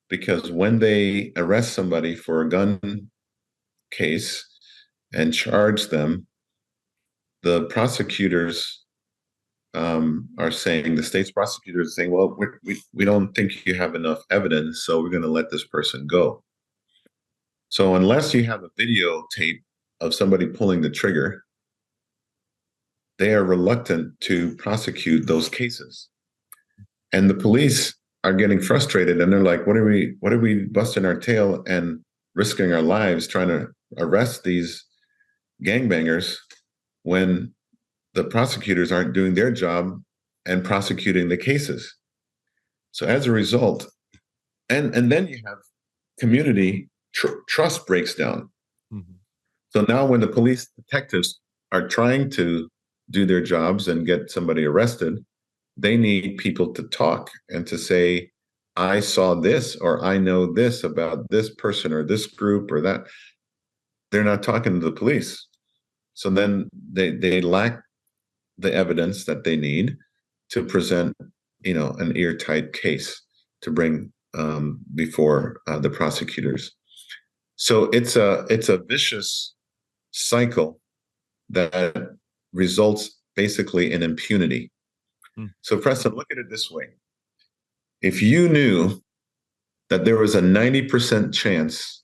because when they arrest somebody for a gun case and charge them, the prosecutors are saying, the state's prosecutors are saying, well, we don't think you have enough evidence, so we're going to let this person go. So unless you have a videotape of somebody pulling the trigger, they are reluctant to prosecute those cases. And the police are getting frustrated, and they're like, what are we busting our tail and risking our lives trying to arrest these gangbangers when the prosecutors aren't doing their job and prosecuting the cases? So as a result, and then you have community trust breaks down. Mm-hmm. So now when the police detectives are trying to do their jobs and get somebody arrested, they need people to talk and to say, I saw this, or I know this about this person or this group or that. They're not talking to the police. So then they lack the evidence that they need to present, an airtight case to bring before the prosecutors. So it's a vicious cycle that results basically in impunity. So Preston, look at it this way. If you knew that there was a 90% chance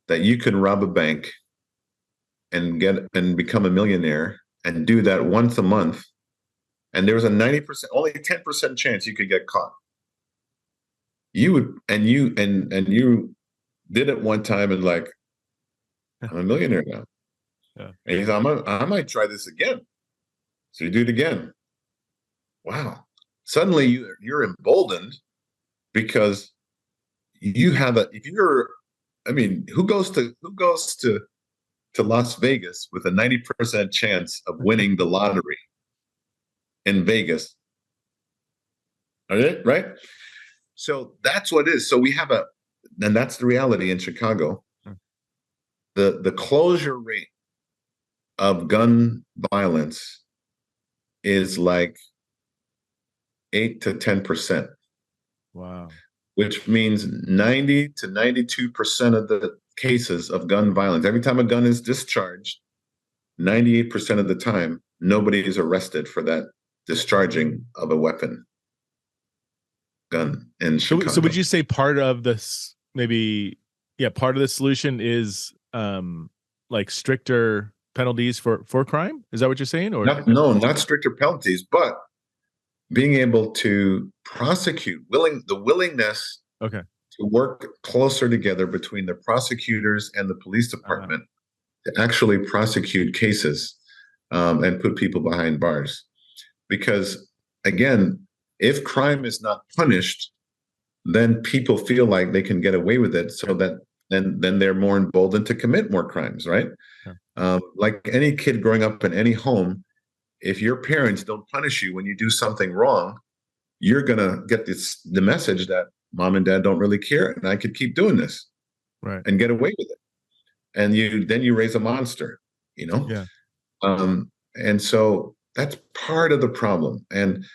that you could rob a bank and become a millionaire and do that once a month, and there was a 90%, only 10% chance you could get caught, you would, and you did it one time and like, I'm a millionaire now. Yeah. And you thought, I might try this again. So you do it again. Wow. Suddenly you're emboldened because you have who goes to Las Vegas with a 90% chance of winning the lottery in Vegas? Right? So that's what it is. So we have and that's the reality in Chicago. The closure rate of gun violence is like 8 to 10%. Wow. Which means 90 to 92% of the cases of gun violence, every time a gun is discharged, 98% of the time, nobody is arrested for that discharging of a weapon gun in Chicago. So would you say part of this, part of the solution is like stricter penalties for crime? Is that what you're saying? Or not stricter penalties, but being able to prosecute, the willingness to work closer together between the prosecutors and the police department to actually prosecute cases and put people behind bars. Because again, if crime is not punished, then people feel like they can get away with it, so that then they're more emboldened to commit more crimes, right? Yeah. Like any kid growing up in any home, if your parents don't punish you when you do something wrong, you're going to get the message that mom and dad don't really care, and I could keep doing this, right, and get away with it. And then you raise a monster, Yeah. And so that's part of the problem. And,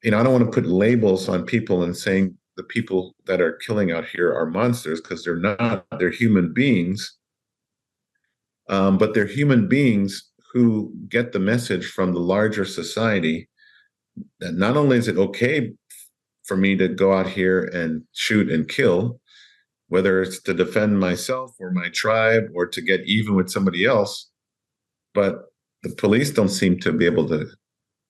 I don't want to put labels on people and saying the people that are killing out here are monsters, because they're not. They're human beings. But they're human beings who get the message from the larger society that not only is it okay for me to go out here and shoot and kill, whether it's to defend myself or my tribe or to get even with somebody else. But the police don't seem to be able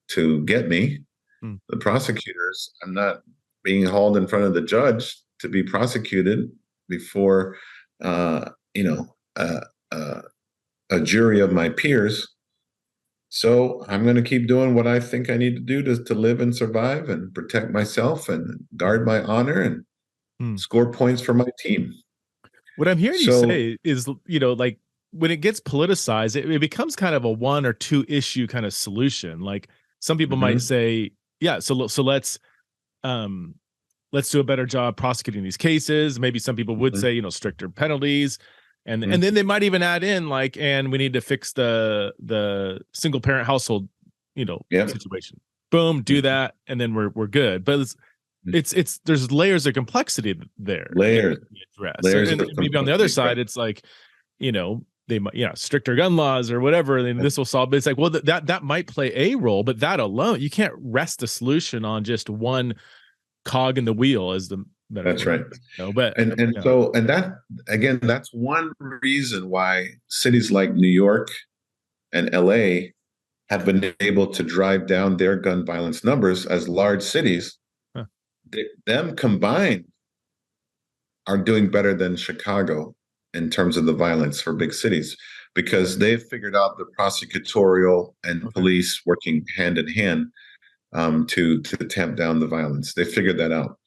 to get me. Hmm. The prosecutors, I'm not being hauled in front of the judge to be prosecuted before, uh, you know, uh, uh, a jury of my peers. So I'm going to keep doing what I think I need to do to live and survive and protect myself and guard my honor and Hmm. score points for my team. What I'm hearing you So, say is, like when it gets politicized, it becomes kind of a one or two issue kind of solution. Like some people might mhm, say, yeah, so um let's do a better job prosecuting these cases. Maybe some people would mhm, say, stricter penalties. And mhm. then they might even add in like, and we need to fix the single parent household, Yeah. situation. Boom, do Mhm, that, and then we're good. But it's mhm. it's it's there's layers of complexity there that Layers, need to be addressed. layers And of maybe on the other complexity, right? side, it's like, they might, stricter gun laws or whatever, then this will solve. But it's like, well, that might play a role, but that alone, you can't rest a solution on just one cog in the wheel, as the That's metaphor right. goes. But And yeah, so and that again, that's one reason why cities like New York and LA have been able to drive down their gun violence numbers as large cities. huh, Them combined are doing better than Chicago in terms of the violence for big cities because they've figured out the prosecutorial and okay, police working hand in hand to tamp down the violence. They figured that out.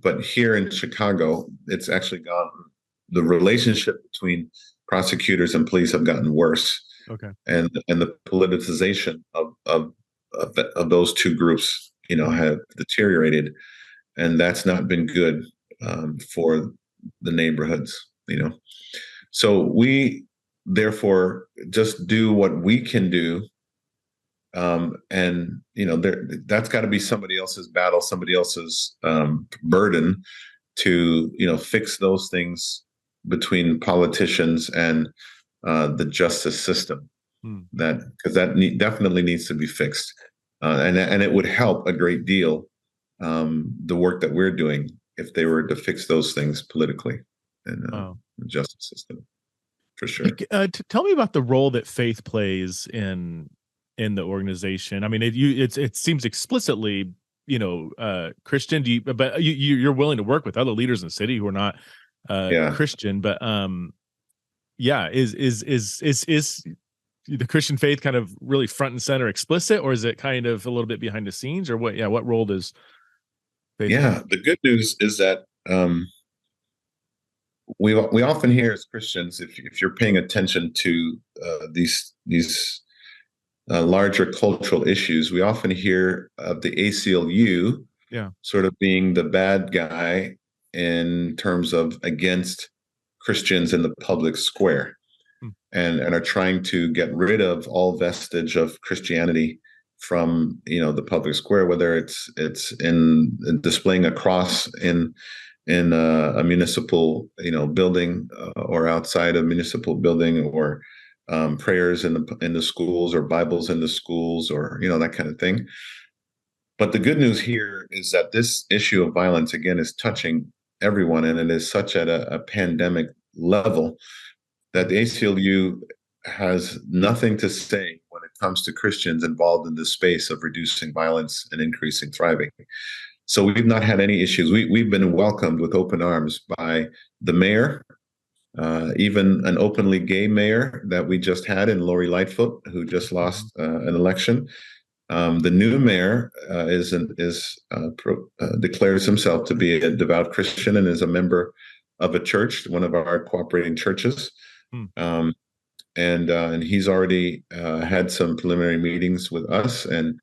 But here in Chicago, it's actually gotten the relationship between prosecutors and police have gotten worse, okay. and the politicization of those two groups, Mhm, have deteriorated, and that's not been good mm, for the neighborhoods. So we therefore just do what we can do, and that's got to be somebody else's battle, somebody else's burden to fix those things between politicians and the justice system. mm. That because definitely needs to be fixed, and it would help a great deal, the work that we're doing if they were to fix those things politically and Wow. the justice system for Hey, sure. tell me about the role that faith plays in the organization. I mean, it seems explicitly, Christian. But you're willing to work with other leaders in the city who are not Yeah, Christian. But yeah, is the Christian faith kind of really front and center, explicit, or is it kind of a little bit behind the scenes, or what? Yeah, what role does faith play? yeah. The good news is that we often hear as Christians, if you're paying attention to these larger cultural issues, we often hear of the ACLU Yeah. sort of being the bad guy in terms of against Christians in the public square, Mm, and are trying to get rid of all vestige of Christianity from the public square, whether it's in displaying a cross in a municipal building, or outside a municipal building, or prayers in the schools, or Bibles in the schools, or that kind of thing. But the good news here is that this issue of violence again is touching everyone, and it is such at a pandemic level that mm, the ACLU has nothing to say when it comes to Christians involved in the space of reducing violence and increasing thriving. So we've not had any issues. We've been welcomed with open arms by the mayor, even an openly gay mayor that we just had in Lori Lightfoot, who just mhm, lost an election. The new mayor declares himself to be a devout Christian and is a member of a church, one of our cooperating churches. mm, Um, and he's already had some preliminary meetings with us, and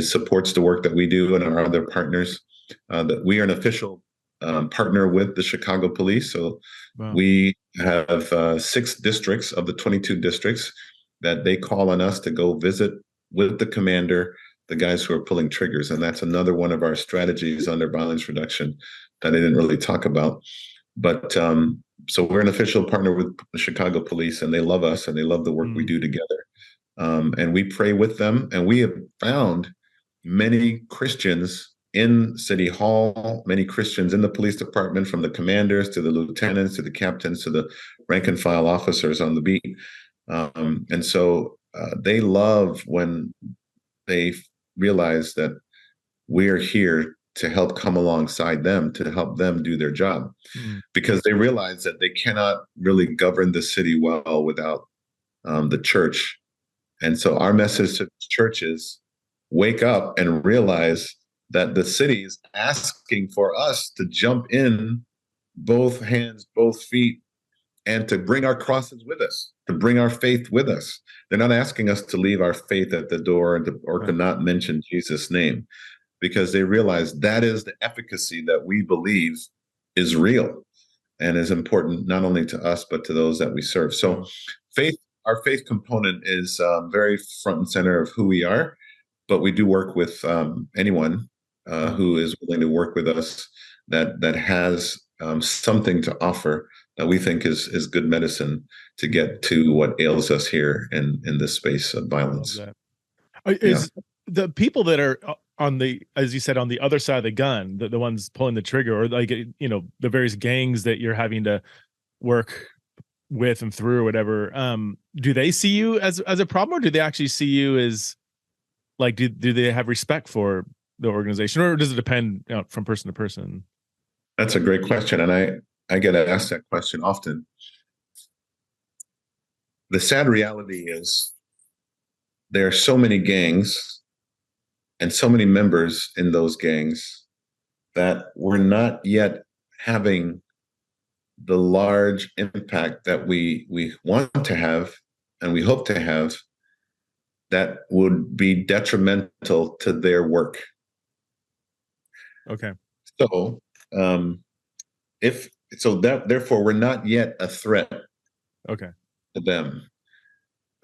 supports the work that we do and our other partners. That we are an official partner with the Chicago Police, so wow. we have 6 districts of the 22 districts that they call on us to go visit with the commander, the guys who are pulling triggers, and that's another one of our strategies under violence reduction that I didn't really talk about. But so we're an official partner with the Chicago Police, and they love us and they love the work we Mm, do together. And we pray with them, and we have found many Christians in City Hall, many Christians in the police department, from the commanders to the lieutenants to the captains to the rank and file officers on the beat. And so they love when they realize that we're here to help come alongside them, to help them do their job, because they realize that they cannot really govern the city well without the church. And so our message to the church is wake up and realize that the city is asking for us to jump in, both hands, both feet, and to bring our crosses with us, to bring our faith with us. They're not asking us to leave our faith at the door or to not mention Jesus' name, because they realize that is the efficacy that we believe is real and is important not only to us, but to those that we serve. So our faith component is very front and center of who we are, but we do work with anyone who is willing to work with us that has something to offer that we think is good medicine to get to what ails us here in this space of violence. Is the people that are on the, as you said, on the other side of the gun, the ones pulling the trigger, or like, you know, the various gangs that you're having to work with and through or whatever, do they see you as a problem, or do they actually see you as like, do they have respect for the organization, or does it depend, you know, from person to person? That's a great question, and I get asked that question often. The sad reality is there are so many gangs and so many members in those gangs that we're not yet having the large impact that we want to have and we hope to have that would be detrimental to their work. Okay. So therefore we're not yet a threat to them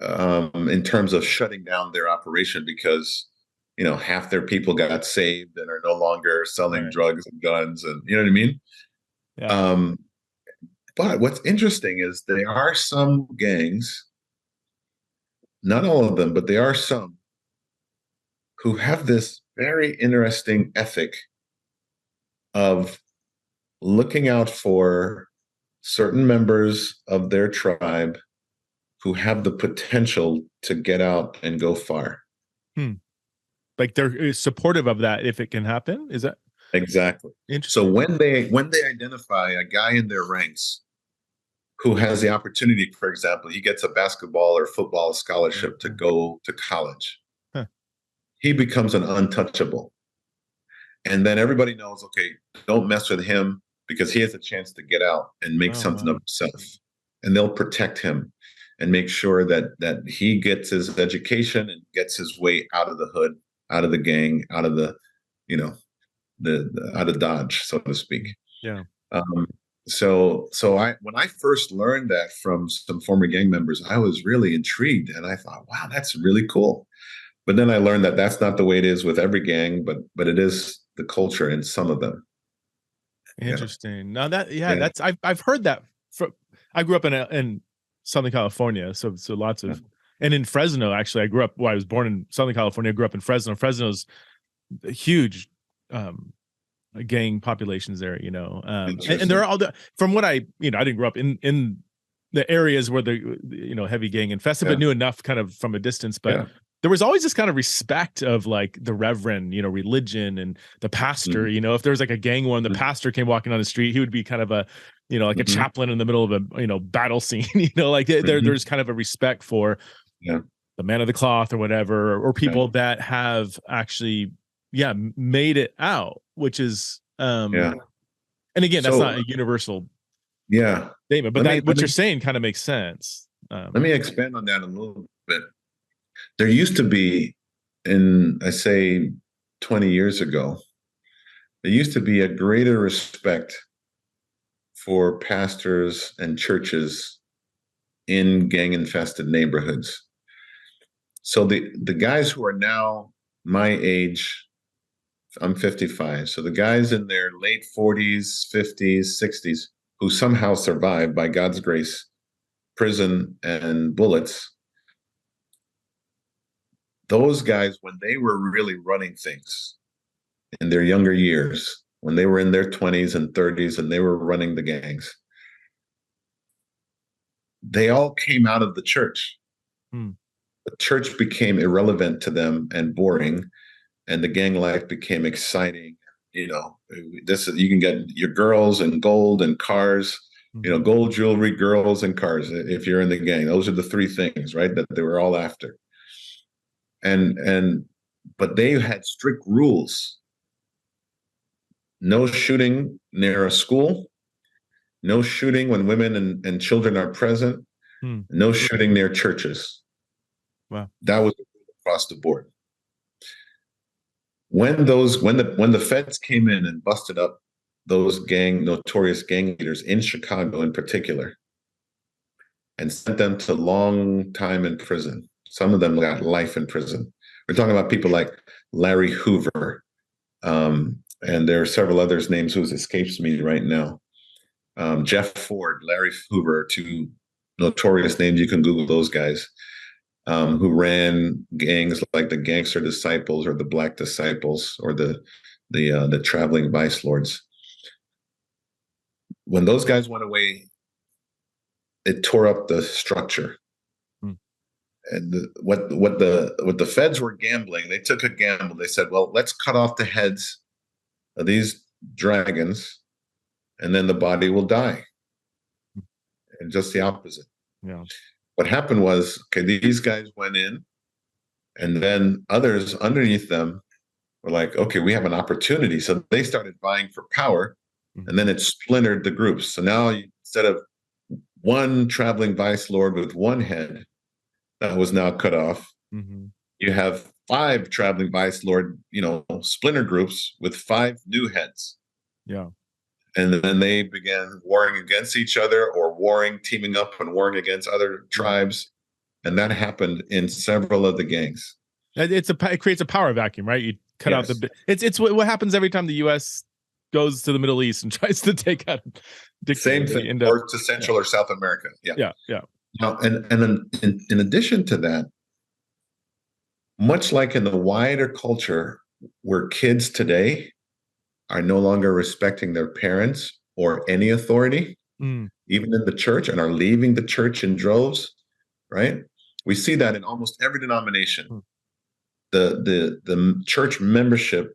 in terms of shutting down their operation, because you know half their people got saved and are no longer selling drugs and guns, and you know what I mean. But what's interesting is there are some gangs, not all of them, but there are some who have this very interesting ethic of looking out for certain members of their tribe who have the potential to get out and go far. Like they're supportive of that if it can happen. Is that exactly? So when they identify a guy in their ranks who has the opportunity, for example, he gets a basketball or football scholarship to go to college, he becomes an untouchable. And then everybody knows, okay, don't mess with him because he has a chance to get out and make something of himself. And they'll protect him and make sure that he gets his education and gets his way out of the hood, out of the gang, out of the, you know, out of Dodge, so to speak. So when I first learned that from some former gang members, I was really intrigued, and I thought, wow, that's really cool. But then I learned that that's not the way it is with every gang, but it is the culture in some of them. Interesting. Now that that's I've heard that from. I grew up in Southern California, so lots of, and in Fresno actually. I grew up. Well, I was born in Southern California. I grew up in Fresno. Fresno's a huge gang populations there, you know, and there are all the, from what I didn't grow up in the areas where the heavy gang infested, but knew enough kind of from a distance, but there was always this kind of respect of like the reverend, religion and the pastor. If there was like a gang war and the pastor came walking on the street, he would be kind of a like a chaplain in the middle of a battle scene. Like there's kind of a respect for the man of the cloth or whatever, or people that have actually made it out, which is and again, that's not a universal statement, but what you're saying kind of makes sense. Let me expand on that a little bit. There used to be, I say 20 years ago, there used to be a greater respect for pastors and churches in gang-infested neighborhoods. So the guys who are now my age, I'm 55, so the guys in their late 40s, 50s, 60s, who somehow survived, by God's grace, prison and bullets, those guys, when they were really running things in their younger years, when they were in their 20s and 30s and they were running the gangs, they all came out of the church. Hmm. The church became irrelevant to them and boring, and the gang life became exciting. You know, this is, you can get your girls and gold and cars, you know, Mhm. gold jewelry, girls and cars. If you're in the gang, those are the three things, right? That they were all after. And but they had strict rules: no shooting near a school, no shooting when women and children are present, Hmm. no shooting near churches. Wow. That was across the board. When the feds came in and busted up those notorious gang leaders in Chicago in particular, and sent them to long time in prison. Some of them got life in prison. We're talking about people like Larry Hoover, and there are several others' names whose escapes me right now. Jeff Ford, Larry Hoover, two notorious names. You can Google those guys, who ran gangs like the Gangster Disciples or the Black Disciples or the Traveling Vice Lords. When those guys went away, it tore up the structure. Hmm. And what the feds were gambling, they took a gamble. They said, well, let's cut off the heads of these dragons, and then the body will die. And just the opposite. Yeah. What happened was, okay, these guys went in, and then others underneath them were like, okay, we have an opportunity. So they started vying for power, and then Mhm. it splintered the groups. So now instead of one traveling vice lord with one head that was now cut off, Mhm. you have five traveling vice lord, splinter groups with five new heads. Yeah. And then they began warring against each other, or teaming up and warring against other Yeah. tribes. And that happened in several of the gangs. It creates a power vacuum, right? You cut out Yes. it's what happens every time the U.S. goes to the Middle East and tries to take out a Same dictator. thing, They end up, or to yeah, Central or South America. Yeah. yeah, yeah. Now, and then in addition to that, much like in the wider culture where kids today are no longer respecting their parents or any authority, Mm. even in the church, and are leaving the church in droves, right? We see that in almost every denomination. Mm. The church membership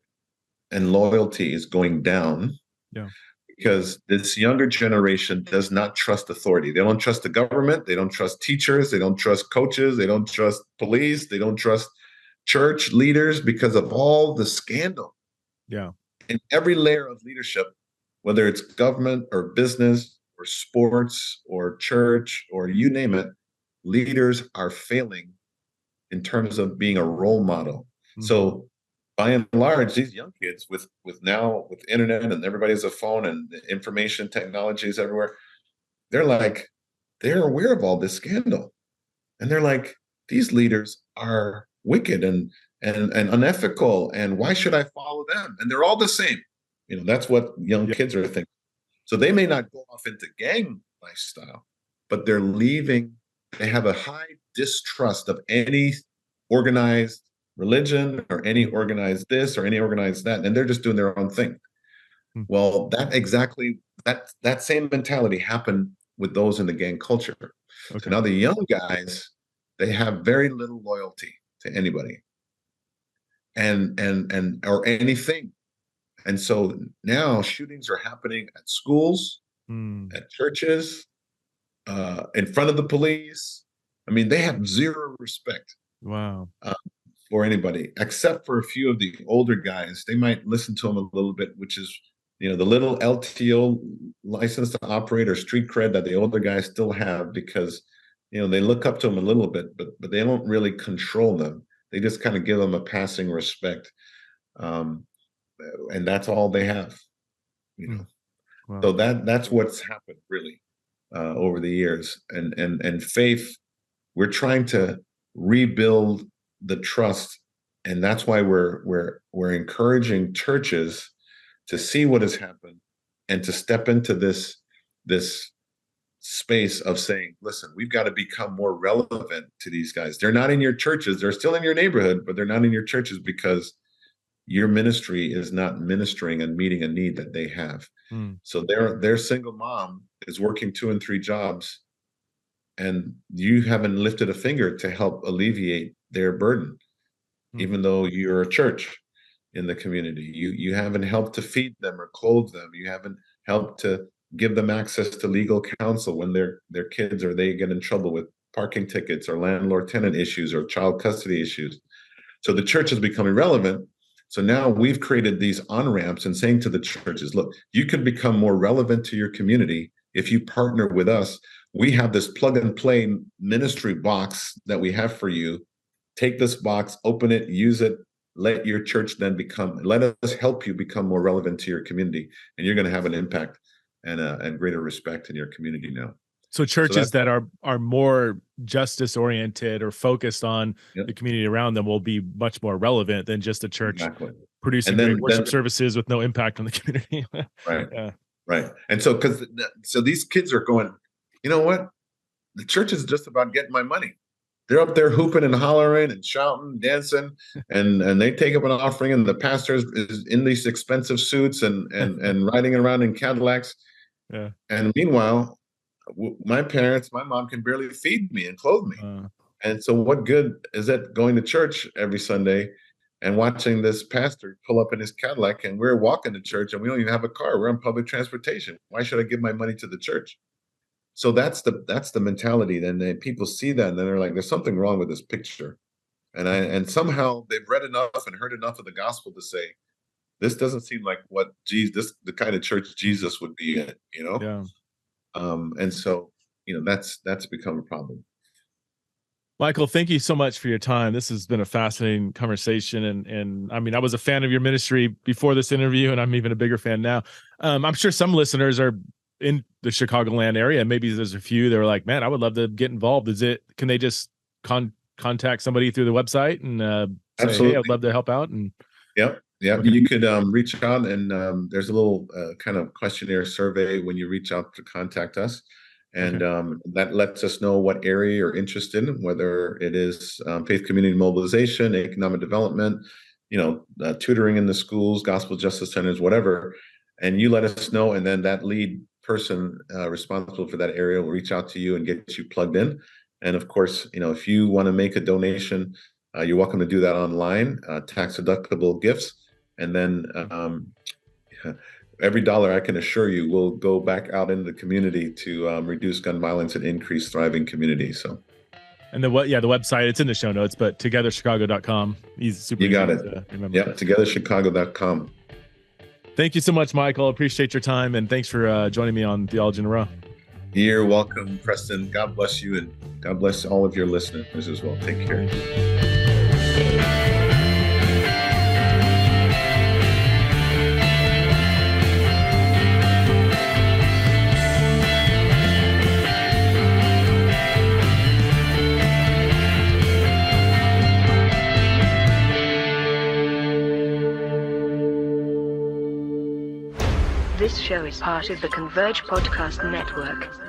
and loyalty is going down Yeah. because this younger generation does not trust authority. They don't trust the government. They don't trust teachers. They don't trust coaches. They don't trust police. They don't trust church leaders because of all the scandal Yeah. in every layer of leadership, whether it's government or business or sports or church or you name it. Leaders are failing in terms of being a role model. Mhm. So by and large, these young kids with internet and everybody has a phone and information technology is everywhere, they're aware of all this scandal. And they're like, these leaders are wicked and unethical. And why should I follow them? And they're all the same. That's what young Yeah. kids are thinking. So they may not go off into gang lifestyle, but they have a high distrust of any organized religion or any Mhm. organized this or any organized that, and they're just doing their own thing. Mm. Well, that same mentality happened with those in the gang culture. So Okay. now the young guys, they have very little loyalty to anybody and or anything. And so now shootings are happening at schools, Mm. at churches, in front of the police. I mean, they have zero respect Wow. uh, for anybody, except for a few of the older guys. They might listen to them a little bit, which is, the little LTO, license to operate, or street cred, that the older guys still have, because, they look up to them a little bit, but they don't really control them. They just kind of give them a passing respect. Um, and that's all they have, you Mm. know. Wow. So that's what's happened really over the years. And faith, we're trying to rebuild the trust, and that's why we're encouraging churches to see what has happened and to step into this space of saying, listen, we've got to become more relevant to these guys. They're not in your churches. They're still in your neighborhood, but they're not in your churches because your ministry is not ministering and meeting a need that they have. So their single mom is working 2 and 3 jobs, and you haven't lifted a finger to help alleviate their burden, even though you're a church in the community. You haven't helped to feed them or clothe them. You haven't helped to give them access to legal counsel when their kids, or they get in trouble with parking tickets or landlord-tenant issues or child custody issues. So the church has become irrelevant. So now we've created these on-ramps and saying to the churches, look, you can become more relevant to your community if you partner with us. We have this plug and play ministry box that we have for you. Take this box, open it, use it, let your church then let us help you become more relevant to your community. And you're going to have an impact and greater respect in your community now. So churches that are more justice oriented or focused on the community around them will be much more relevant than just a church producing great worship services with no impact on the community. Right. And so these kids are going, you know what? The church is just about getting my money. They're up there hooping and hollering and shouting, dancing, and they take up an offering, and the pastor is in these expensive suits and riding around in Cadillacs. Yeah. And meanwhile, my mom can barely feed me and clothe me. And so what good is it going to church every Sunday and watching this pastor pull up in his Cadillac, and we're walking to church and we don't even have a car. We're on public transportation. Why should I give my money to the church? So that's the mentality. Then people see that and then they're like, there's something wrong with this picture. And somehow they've read enough and heard enough of the gospel to say, this doesn't seem like what the kind of church Jesus would be in, you know? Yeah. And so, that's become a problem. Michael, thank you so much for your time. This has been a fascinating conversation. And I mean, I was a fan of your ministry before this interview, and I'm even a bigger fan now. I'm sure some listeners are in the Chicagoland area. Maybe there's a few that are like, man, I would love to get involved. Can they just contact somebody through the website and say, hey, I'd love to help out? And Yep. Okay. You could reach out, and there's a little kind of questionnaire survey when you reach out to contact us. And that lets us know what area you're interested in, whether it is faith community mobilization, economic development, tutoring in the schools, gospel justice centers, whatever. And you let us know, and then that lead person responsible for that area will reach out to you and get you plugged in. And of course, if you want to make a donation, you're welcome to do that online, tax-deductible gifts. And then every dollar, I can assure you, will go back out into the community to reduce gun violence and increase thriving communities. So, and the website, it's in the show notes, but togetherchicago.com. You got it. Yeah, togetherchicago.com. Thank you so much, Michael. Appreciate your time, and thanks for joining me on Theology in a Row. You're welcome, Preston. God bless you, and God bless all of your listeners as well. Take care. This show is part of the Converge Podcast Network.